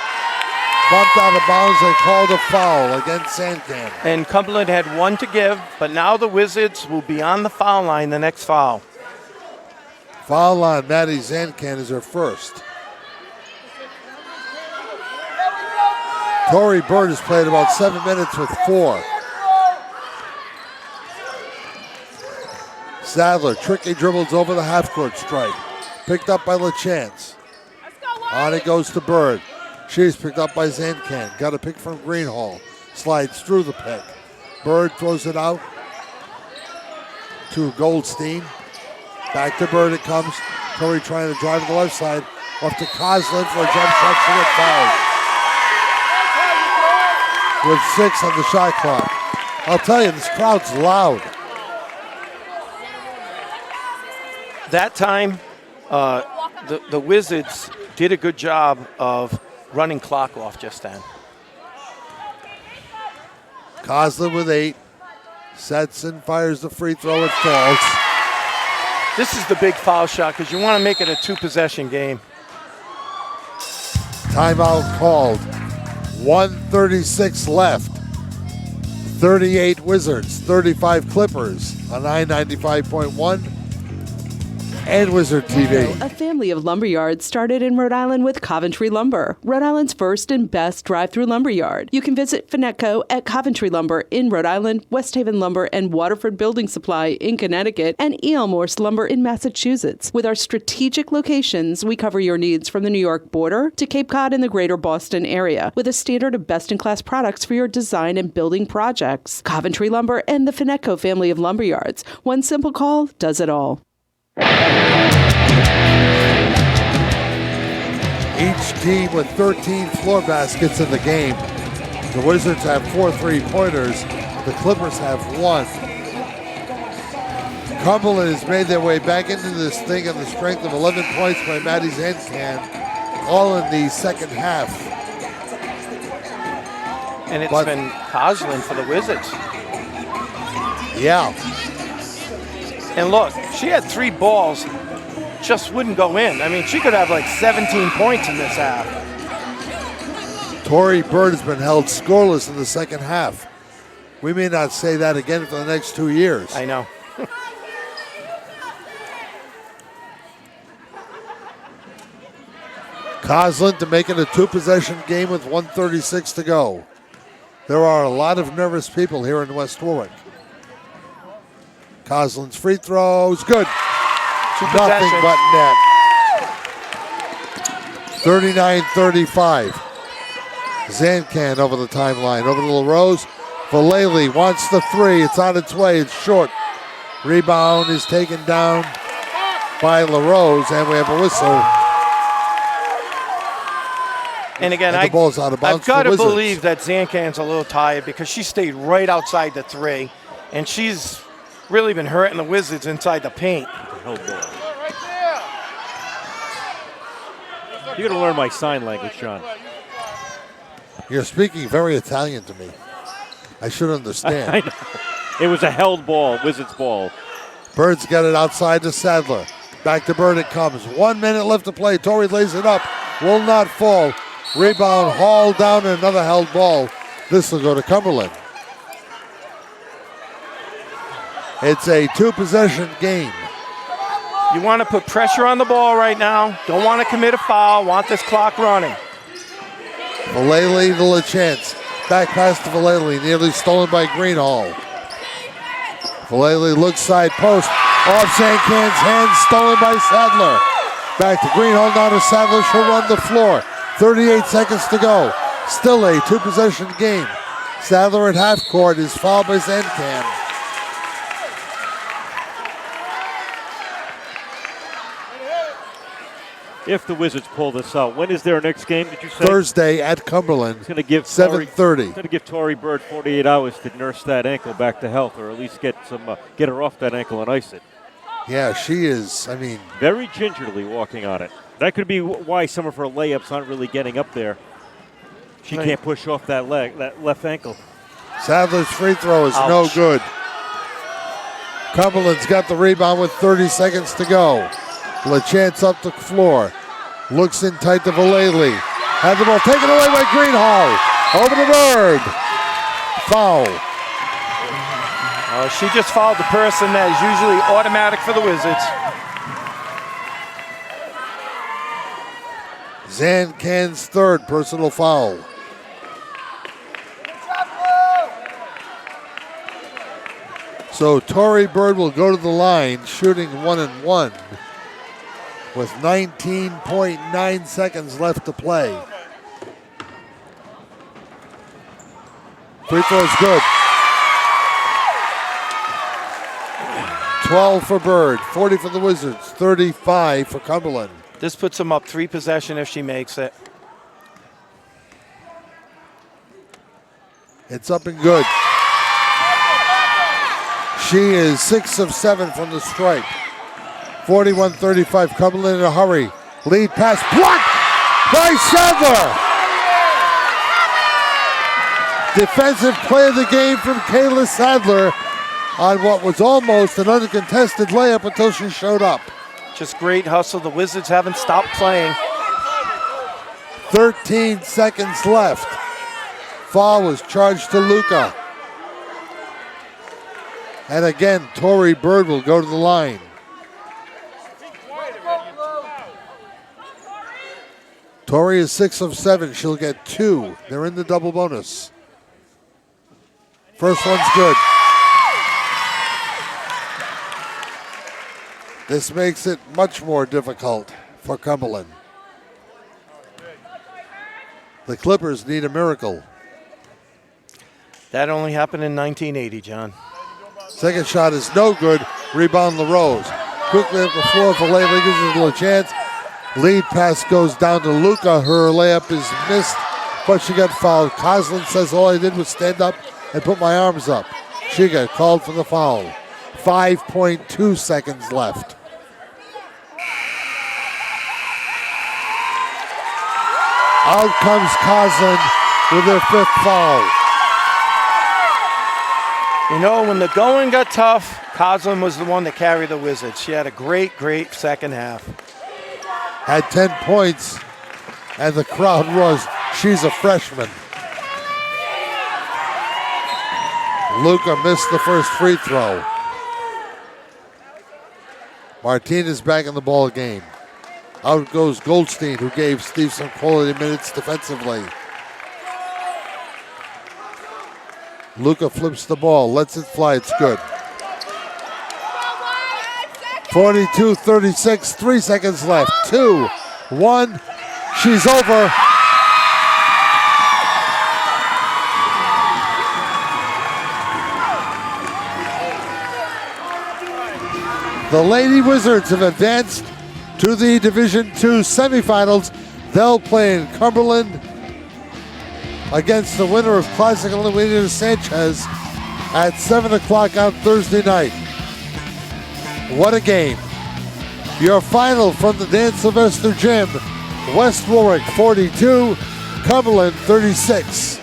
bumped out of bounds. They called a foul against Sancan. And Cumberland had 1 to give, but now the Wizards will be on the foul line the next foul. Foul on Maddie Zancan is her first. Tori Bird has played about 7 minutes with 4. Sadler, tricky dribbles over the half-court stripe. Picked up by LaChance. On it goes to Bird. She's picked up by Zancan. Got a pick from Greenhall. Slides through the pick. Bird throws it out to Goldstein. Back to Bird it comes. Tori trying to drive to the left side. Off to Coslin for a jump shot. She gets fouled. With 6 on the shot clock. I'll tell you, this crowd's loud. That time, the Wizards did a good job of running clock off just then. Coslin with 8. Sets and fires the free throw. It falls. This is the big foul shot because you want to make it a 2-possession game. Timeout called. 1:36 left. 38 Wizards, 35 Clippers on I-95.1 and Wizard TV. A family of lumberyards started in Rhode Island with Coventry Lumber, Rhode Island's first and best drive-through lumberyard. You can visit Finetco at Coventry Lumber in Rhode Island, West Haven Lumber and Waterford Building Supply in Connecticut, and E.L. Morse Lumber in Massachusetts. With our strategic locations, we cover your needs from the New York border to Cape Cod and the greater Boston area, with a standard of best-in-class products for your design and building projects. Coventry Lumber and the Finetco family of lumberyards. One simple call does it all. Each team with 13 floor baskets in the game. The Wizards have 4 3-pointers. The Clippers have 1. Cumberland has made their way back into this thing on the strength of 11 points by Maddie Zancan, all in the second half. And it's been Coslin for the Wizards. Yeah. And look, she had 3 balls, just wouldn't go in. I mean, she could have like 17 points in this half. Tori Bird has been held scoreless in the second half. We may not say that again for the next 2 years. I know. Coslin to make it a 2-possession game with 1:36 to go. There are a lot of nervous people here in West Warwick. Coslin's free throws, good. Nothing but net. 39-35. Zancan over the timeline, over to LaRose. Vallely wants the 3. It's on its way. It's short. Rebound is taken down by LaRose, and we have a whistle. And again, the ball's out of bounds. I've got to Wizards. believe that Zancan's a little tired because she stayed right outside the 3, and she's really been hurting the Wizards inside the paint. You got to learn my sign language, John. You're speaking very Italian to me. I should understand. I know. It was a held ball, Wizards ball. Bird's got it outside to Sadler. Back to Bird it comes. 1 minute left to play. Tori lays it up. Will not fall. Rebound hauled down and another held ball. This will go to Cumberland. It's a 2-possession game. You want to put pressure on the ball right now. Don't want to commit a foul. Want this clock running. Vallely to LaChance. Back pass to Vallely. Nearly stolen by Greenhall. Vallely looks side post. Off Zancan's hands. Stolen by Sadler. Back to Greenhall. Now to Sadler. She'll run the floor. 38 seconds to go. Still a 2-possession game. Sadler at half court is fouled by Zancan. if the Wizards pull this out. When is their next game, did you say? Thursday at Cumberland, It's going to give 7:30. It's going to give Tory Bird 48 hours to nurse that ankle back to health, or at least get her off that ankle and ice it. Yeah, she is, very gingerly walking on it. That could be why some of her layups aren't really getting up there. She can't push off that left ankle. Sadler's free throw is no good. Cumberland's got the rebound with 30 seconds to go. LaChance up the floor. Looks in tight to Vallely. Had the ball taken away by Greenhall. Over to Bird. Foul. She just fouled the person that is usually automatic for the Wizards. Zancan's third personal foul. So Tory Bird will go to the line shooting 1-1 with 19.9 seconds left to play. Free throw is good. 12 for Bird, 40 for the Wizards, 35 for Cumberland. This puts them up 3 possession if she makes it. It's up and good. She is 6 of 7 from the stripe. 41-35, Cumberland in a hurry. Lead pass blocked by Sadler. Defensive play of the game from Kayla Sadler on what was almost an uncontested layup until she showed up. Just great hustle. The Wizards haven't stopped playing. 13 seconds left. Foul was charged to Luca. And again, Tory Bird will go to the line. Tory is 6 of 7. She'll get 2. They're in the double bonus. First one's good. This makes it much more difficult for Cumberland. The Clippers need a miracle. That only happened in 1980, John. Second shot is no good. Rebound LaRose. Quickly up the floor for Vallely gives it a chance. Lead pass goes down to Luca. Her layup is missed, but she got fouled. Coslin says all I did was stand up and put my arms up. She got called for the foul. 5.2 seconds left. Out comes Coslin with her 5th foul. You know, when the going got tough, Coslin was the one that carried the Wizards. She had a great second half. Had 10 points, and the crowd was, she's a freshman. Luca missed the first free throw. Martinez back in the ball game. Out goes Goldstein, who gave Steve some quality minutes defensively. Luca flips the ball, lets it fly, it's good. 42-36, 3 seconds left. 2, 1, she's over. The Lady Wizards have advanced to the Division II semifinals. They'll play in Cumberland against the winner of Classic Olivia Sanchez at 7 o'clock on Thursday night. What a game. Your final from the Dan Sylvester Gym, West Warwick 42, Cumberland 36.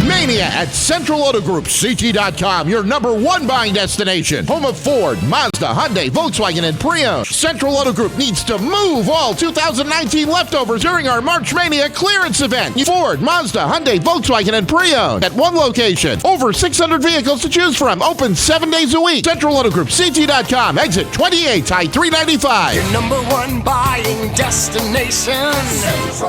Mania at Central Auto Group, CT.com, your #1 buying destination. Home of Ford, Mazda, Hyundai, Volkswagen, and Pre-owned. Central Auto Group needs to move all 2019 leftovers during our March Mania clearance event. Ford, Mazda, Hyundai, Volkswagen, and Pre-owned at one location. Over 600 vehicles to choose from. Open 7 days a week. Central Auto Group, CT.com, exit 28, I-395. Your #1 buying destination.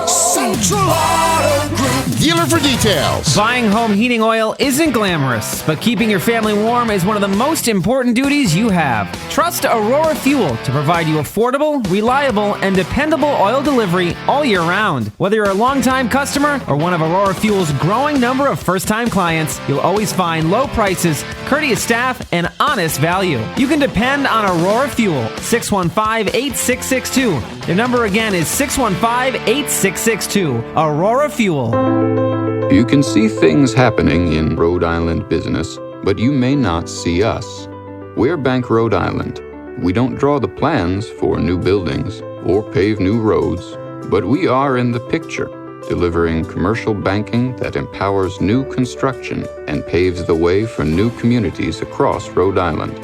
Central Auto Group. Dealer for details. Buying home heating oil isn't glamorous, but keeping your family warm is one of the most important duties you have. Trust Aurora Fuel to provide you affordable, reliable, and dependable oil delivery all year round. Whether you're a longtime customer or one of Aurora Fuel's growing number of first-time clients, you'll always find low prices, courteous staff, and honest value. You can depend on Aurora Fuel, 615-8662. Their number again is 615-8662. Aurora Fuel. You can see things happening in Rhode Island business, but you may not see us. We're Bank Rhode Island. We don't draw the plans for new buildings or pave new roads, but we are in the picture, delivering commercial banking that empowers new construction and paves the way for new communities across Rhode Island.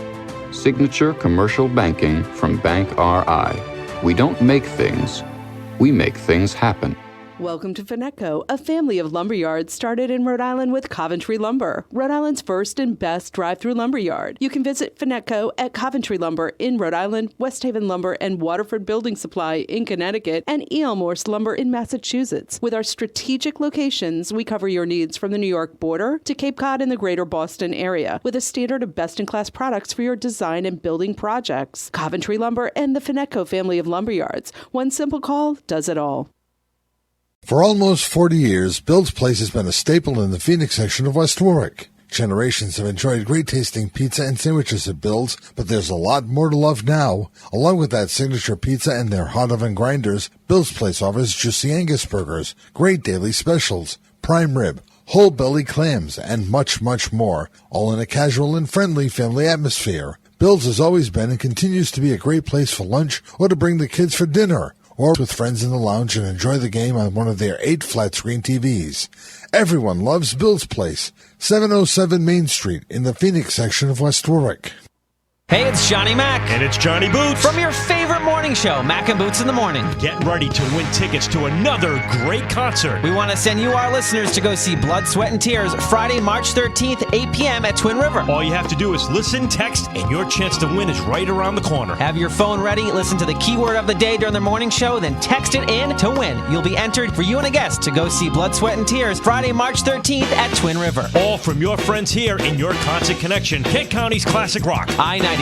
Signature commercial banking from Bank RI. We don't make things, we make things happen. Welcome to Finetco, a family of lumberyards started in Rhode Island with Coventry Lumber, Rhode Island's first and best drive-through lumberyard. You can visit Finetco at Coventry Lumber in Rhode Island, West Haven Lumber and Waterford Building Supply in Connecticut, and E.L. Morse Lumber in Massachusetts. With our strategic locations, we cover your needs from the New York border to Cape Cod and the greater Boston area, with a standard of best-in-class products for your design and building projects. Coventry Lumber and the Finetco family of lumberyards. One simple call does it all. For almost 40 years, Bill's Place has been a staple in the Phoenix section of West Warwick. Generations have enjoyed great-tasting pizza and sandwiches at Bill's, but there's a lot more to love now. Along with that signature pizza and their hot oven grinders, Bill's Place offers juicy Angus burgers, great daily specials, prime rib, whole belly clams, and much, much more, all in a casual and friendly family atmosphere. Bill's has always been and continues to be a great place for lunch or to bring the kids for dinner, or with friends in the lounge and enjoy the game on one of their 8 flat-screen TVs. Everyone loves Bill's Place, 707 Main Street in the Phoenix section of West Warwick. Hey, it's Johnny Mac. And it's Johnny Boots. From your favorite morning show, Mac and Boots in the Morning. Get ready to win tickets to another great concert. We want to send you, our listeners, to go see Blood, Sweat, and Tears Friday, March 13th, 8 p.m. at Twin River. All you have to do is listen, text, and your chance to win is right around the corner. Have your phone ready, listen to the keyword of the day during the morning show, then text it in to win. You'll be entered for you and a guest to go see Blood, Sweat, and Tears Friday, March 13th at Twin River. All from your friends here in your concert connection, Kent County's Classic Rock. I-95.1.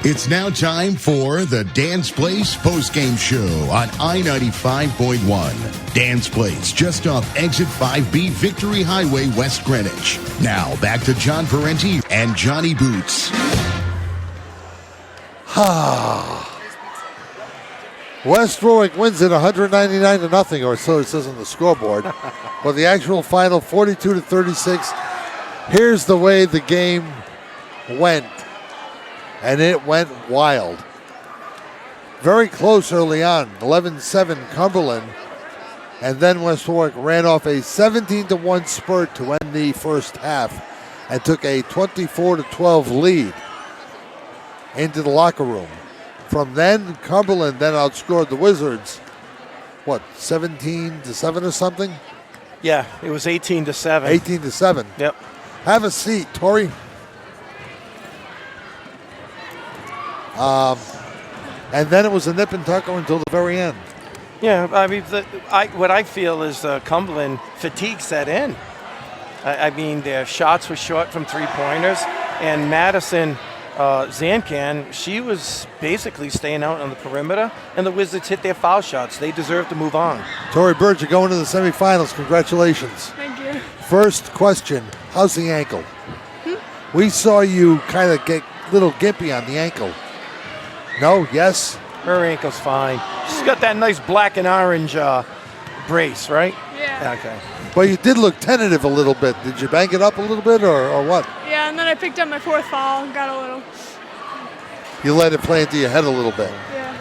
It's now time for the Dan's Place postgame show on I-95.1. Dan's Place, just off exit 5B Victory Highway, West Greenwich. Now back to John Parenti and Johnny Boots. West Warwick wins it 199-0, or so it says on the scoreboard. But the actual final, 42-36. Here's the way the game went, and it went wild. Very close early on, 11-7 Cumberland, and then West Warwick ran off a 17-1 spurt to end the first half and took a 24-12 lead into the locker room. From then, Cumberland then outscored the Wizards, 17-7 or something? Yeah, it was 18-7. 18-7. Yep. Have a seat, Tori. And then it was a nip and tuck until the very end. Yeah, I mean, what I feel is Cumberland fatigue set in. I mean, their shots were short from three-pointers, and Madison Zancan, she was basically staying out on the perimeter, and the Wizards hit their foul shots. They deserve to move on. Tori Bird, you're going to the semifinals. Congratulations. Thank you. First question, how's the ankle? We saw you kind of get a little gimpy on the ankle. No? Yes? Her ankle's fine. She's got that nice black and orange brace, right? Yeah. Okay. Well, you did look tentative a little bit. Did you bang it up a little bit or what? Yeah, and then I picked up my 4th foul and got a little. You let it play into your head a little bit. Yeah.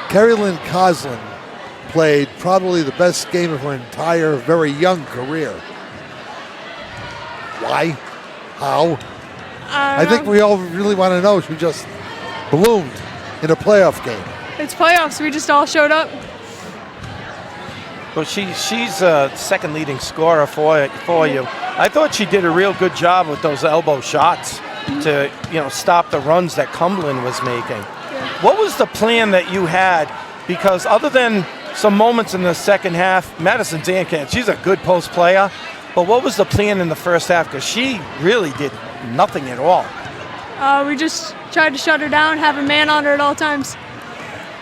Carrie Lynn Coslin played probably the best game of her entire very young career. Why? How? I think we all really want to know. She just bloomed in a playoff game. It's playoffs. We just all showed up. Well, she's second leading scorer for you. I thought she did a real good job with those elbow shots to stop the runs that Cumberland was making. Yeah. What was the plan that you had? Because other than some moments in the second half. Madison Zankamp, she's a good post player. But what was the plan in the first half? Because she really did nothing at all. We just tried to shut her down, have a man on her at all times.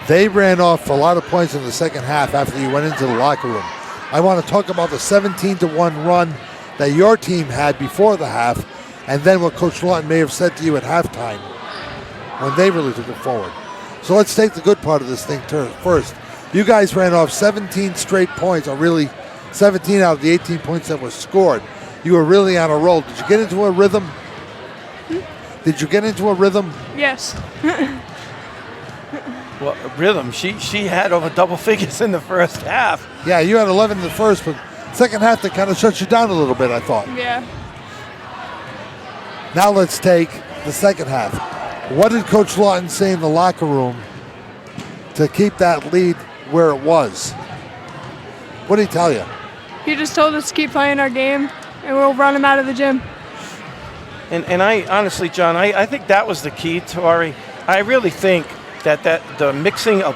They ran off a lot of points in the second half after you went into the locker room. I want to talk about the 17-1 run that your team had before the half, and then what Coach Lawton may have said to you at halftime when they really took it forward. So let's take the good part of this thing first. You guys ran off 17 straight points, or really 17 out of the 18 points that were scored. You were really on a roll. Did you get into a rhythm? Did you get into a rhythm? Yes. Well, rhythm. She had over double figures in the first half. Yeah, you had 11 in the first, but second half they kind of shut you down a little bit, I thought. Yeah. Now let's take the second half. What did Coach Lawton say in the locker room to keep that lead where it was? What did he tell you? He just told us to keep playing our game, and we'll run him out of the gym. And I honestly, John, I think that was the key, Tori. I really think that the mixing of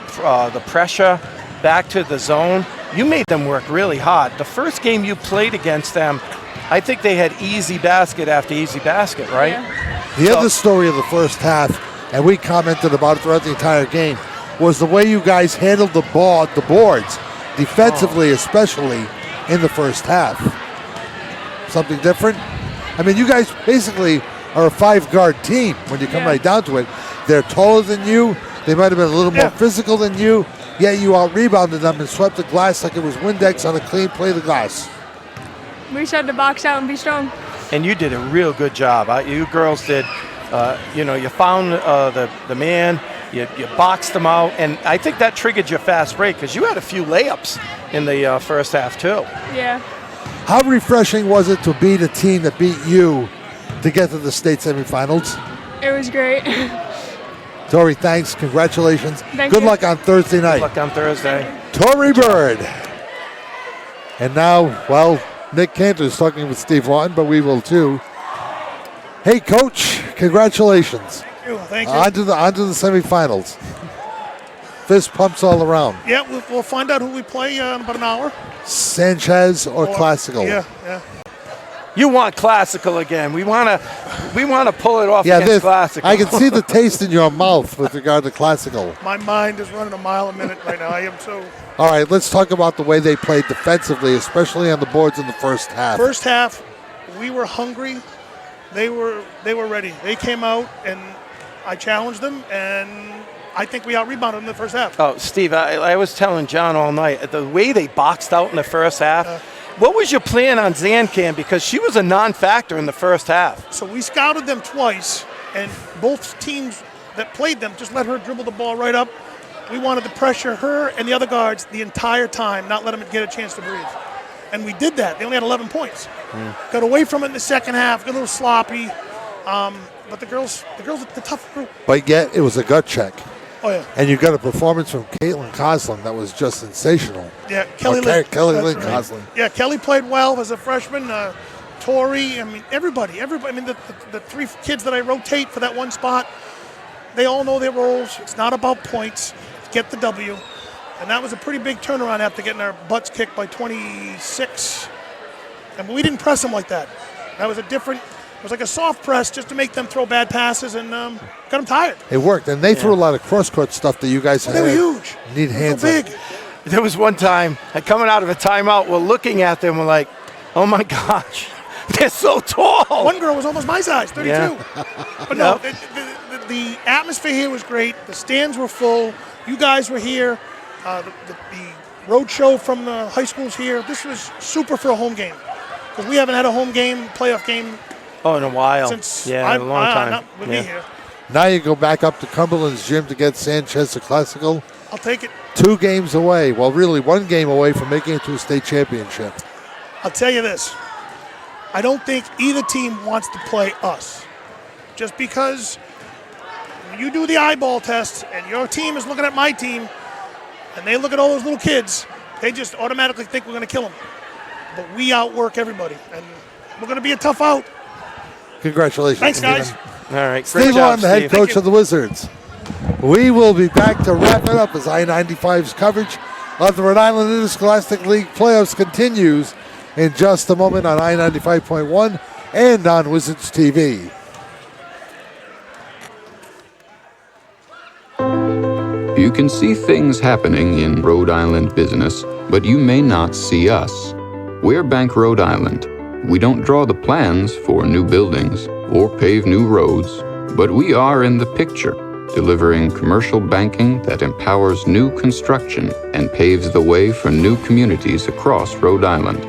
the pressure back to the zone, you made them work really hard. The first game you played against them, I think they had easy basket after easy basket, right? Yeah. The other story of the first half, and we commented about it throughout the entire game, was the way you guys handled the boards, defensively especially, in the first half. Something different? I mean, you guys basically are a five-guard team when you come right down to it. They're taller than you. They might have been a little more physical than you, yet you out-rebounded them and swept the glass like it was Windex on a clean play of the glass. We just had to box out and be strong. And you did a real good job. You girls did, you found the man, you boxed them out, and I think that triggered your fast break because you had a few layups in the first half too. Yeah. How refreshing was it to beat a team that beat you to get to the state semifinals? It was great. Tori, thanks. Congratulations. Good luck on Thursday night. Good luck on Thursday. Tori Bird. And now, well, Nick Cantor is talking with Steve Lawton, but we will too. Hey, Coach, congratulations. Thank you. On to the semifinals. Fist pumps all around. Yeah, we'll find out who we play in about an hour. Sanchez or Classical? Yeah. You want Classical again. We want to pull it off against Classical. I can see the taste in your mouth with regard to Classical. My mind is running a mile a minute right now. I am so. All right, let's talk about the way they played defensively, especially on the boards in the first half. First half, we were hungry. They were ready. They came out, and I challenged them, and I think we out-rebounded them in the first half. Oh, Steve, I was telling John all night, the way they boxed out in the first half, what was your plan on Zankamp? Because she was a non-factor in the first half. So we scouted them twice, and both teams that played them just let her dribble the ball right up. We wanted to pressure her and the other guards the entire time, not let them get a chance to breathe. And we did that. They only had 11 points. Got away from it in the second half, got a little sloppy. But the girls are the tough group. But yet, it was a gut check. Oh, yeah. And you got a performance from Caitlin Coslin that was just sensational. Yeah, Kelly Lynn Coslin. Yeah, Kelly played well as a freshman. Tori, I mean, everybody. I mean, the three kids that I rotate for that one spot, they all know their roles. It's not about points. Get the W. And that was a pretty big turnaround after getting our butts kicked by 26. And we didn't press them like that. That was it was like a soft press just to make them throw bad passes and got them tired. It worked. And they threw a lot of cross-court stuff that you guys had. They were huge. Need hands so big. There was one time, coming out of a timeout, we're looking at them, we're like, oh my gosh, they're so tall. One girl was almost my size, 32. Yeah. But no, the atmosphere here was great. The stands were full. You guys were here. The road show from the high schools here. This was super for a home game because we haven't had a home game, playoff game. Oh, in a while. Since in a long time. With me here. Now you go back up to Cumberland's gym to get Sanchez to Classical. I'll take it. 2 games away. Well, really 1 game away from making it to a state championship. I'll tell you this. I don't think either team wants to play us. Just because when you do the eyeball test and your team is looking at my team and they look at all those little kids, they just automatically think we're going to kill them. But we outwork everybody. And we're going to be a tough out. Congratulations. Thanks, guys. All right. Steve Lawton, the head coach of the Wizards. We will be back to wrap it up as I-95's coverage of the Rhode Island Interscholastic League playoffs continues in just a moment on I-95.1 and on Wizards TV. You can see things happening in Rhode Island business, but you may not see us. We're Bank Rhode Island. We don't draw the plans for new buildings or pave new roads, but we are in the picture, delivering commercial banking that empowers new construction and paves the way for new communities across Rhode Island.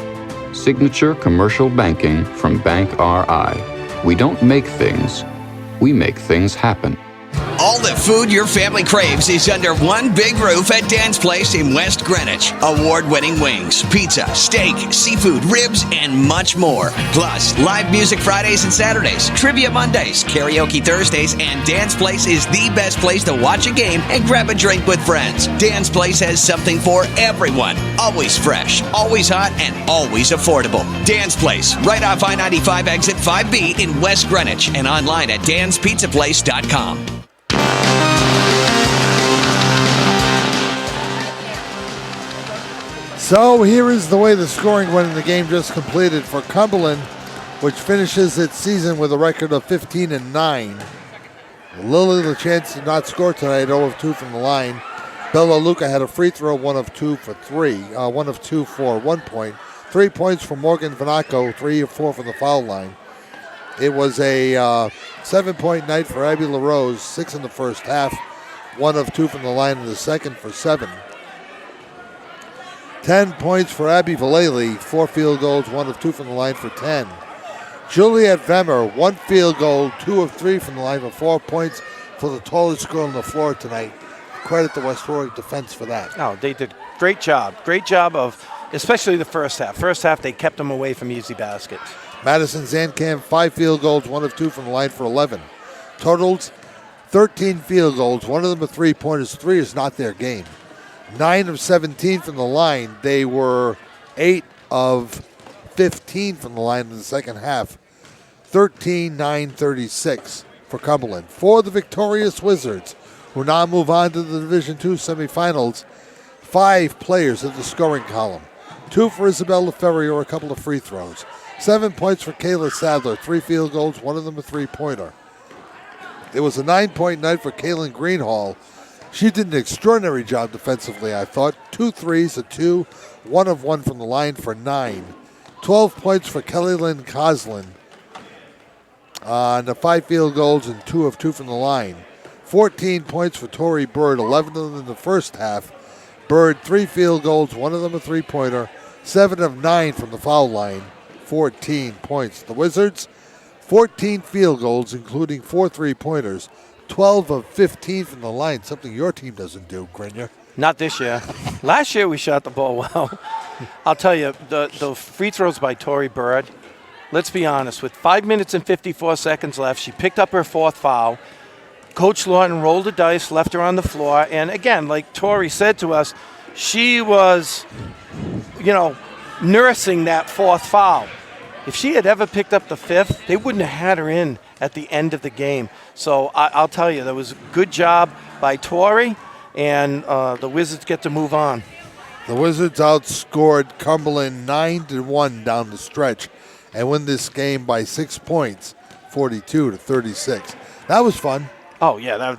Signature commercial banking from Bank RI. We don't make things, we make things happen. All the food your family craves is under one big roof at Dan's Place in West Greenwich. Award-winning wings, pizza, steak, seafood, ribs, and much more. Plus, live music Fridays and Saturdays, trivia Mondays, karaoke Thursdays, and Dan's Place is the best place to watch a game and grab a drink with friends. Dan's Place has something for everyone. Always fresh, always hot, and always affordable. Dan's Place, right off I-95 exit 5B in West Greenwich, and online at danspizzaplace.com. So here is the way the scoring went in the game just completed for Cumberland, which finishes its season with a record of 15-9. Lily LaChance did not score tonight, 0 of 2 from the line. Bella Luca had a free throw, 1 of 2 for 1 point. 3 points for Morgan Vanaco, 3 of 4 from the foul line. It was a 7-point night for Abby LaRose, 6 in the first half, 1 of 2 from the line in the second for 7. 10 points for Abby Vallely, 4 field goals, 1 of 2 from the line for 10. Juliet Vemmer, 1 field goal, 2 of 3 from the line for 4 points for the tallest girl on the floor tonight. Credit the West Warwick defense for that. No, they did great job. Great job of, especially the first half. First half, they kept them away from easy baskets. Madison Zankamp, 5 field goals, 1 of 2 from the line for 11. Totals, 13 field goals, 1 of them a three-pointers. 3 is not their game. 9 of 17 from the line. They were 8 of 15 from the line in the second half. 13-9-36 for Cumberland. For the victorious Wizards, who now move on to the Division II semifinals, 5 players in the scoring column. 2 for Isabel LaFerrier, a couple of free throws. 7 points for Kayla Sadler, 3 field goals, 1 of them a three-pointer. It was a 9-point night for Kaylin Greenhall. She did an extraordinary job defensively, I thought. 2 threes, a 2, 1 of 1 from the line for 9. 12 points for Kelly Lynn Coslin on the 5 field goals and 2 of 2 from the line. 14 points for Tori Bird, 11 of them in the first half. Bird, 3 field goals, 1 of them a three-pointer. 7 of 9 from the foul line, 14 points. The Wizards, 14 field goals, including 4 three-pointers. 12 of 15 from the line, something your team doesn't do, Grenier. Not this year. Last year we shot the ball well. I'll tell you, the free throws by Tori Bird, let's be honest, with 5 minutes and 54 seconds left, she picked up her 4th foul. Coach Lawton rolled the dice, left her on the floor, and again, like Tori said to us, she was, nursing that 4th foul. If she had ever picked up the 5th, they wouldn't have had her in at the end of the game. So I'll tell you, that was a good job by Tori, and the Wizards get to move on. The Wizards outscored Cumberland 9-1 down the stretch and win this game by 6 points, 42-36. That was fun. Oh, yeah.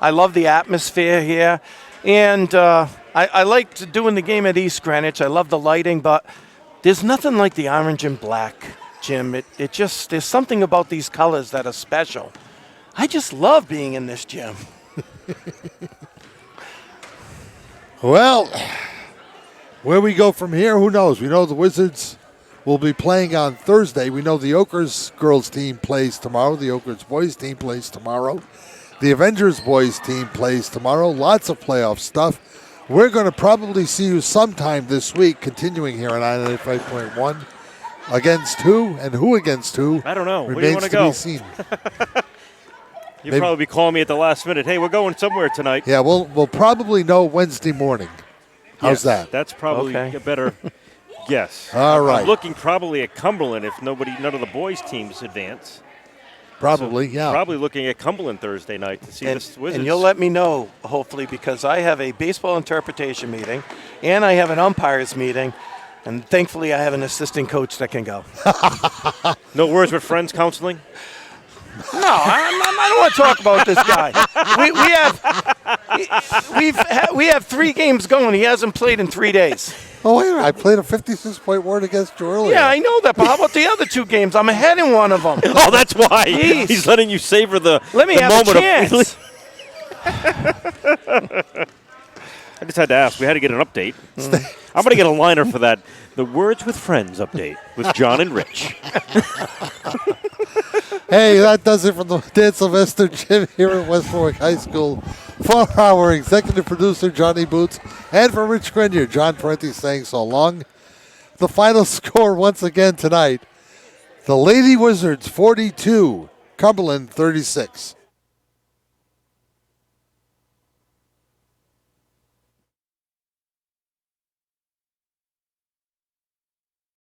I love the atmosphere here. And I liked doing the game at East Greenwich. I love the lighting, but there's nothing like the orange and black, Jim. It just, there's something about these colors that are special. I just love being in this gym. Well, where we go from here, who knows? We know the Wizards will be playing on Thursday. We know the Oakers girls team plays tomorrow. The Oakers boys team plays tomorrow. The Avengers boys team plays tomorrow. Lots of playoff stuff. We're going to probably see you sometime this week, continuing here on 95.1. Against who and who against who? I don't know. Where do you Remains want to to go? be seen. You'll probably be calling me at the last minute. Hey, we're going somewhere tonight. Yeah, we'll probably know Wednesday morning. How's that? That's probably a better guess. All right. I'm looking probably at Cumberland if none of the boys' teams advance. Probably, So yeah. Probably looking at Cumberland Thursday night to see the Wizards. And you'll let me know, hopefully, because I have a baseball interpretation meeting, and I have an umpires meeting, and thankfully I have an assistant coach that can go. No words with friends counseling? No, I don't want to talk about this guy. We have 3 games going. He hasn't played in 3 days. Oh, wait a minute. I played a 56-point word against you earlier. Yeah, I know that, but how about the other 2 games? I'm ahead in one of them. Oh, that's why. Jeez. He's letting you savor the Let me the have moment a chance. I just had to ask. We had to get an update. I'm going to get a liner for that. The Words with Friends update with John and Rich. Hey, that does it from the Dan Sylvester Gym here at West Warwick High School. For our executive producer, Johnny Boots, and for Rich Grenier, John Parenti saying so long. The final score once again tonight, the Lady Wizards 42, Cumberland 36.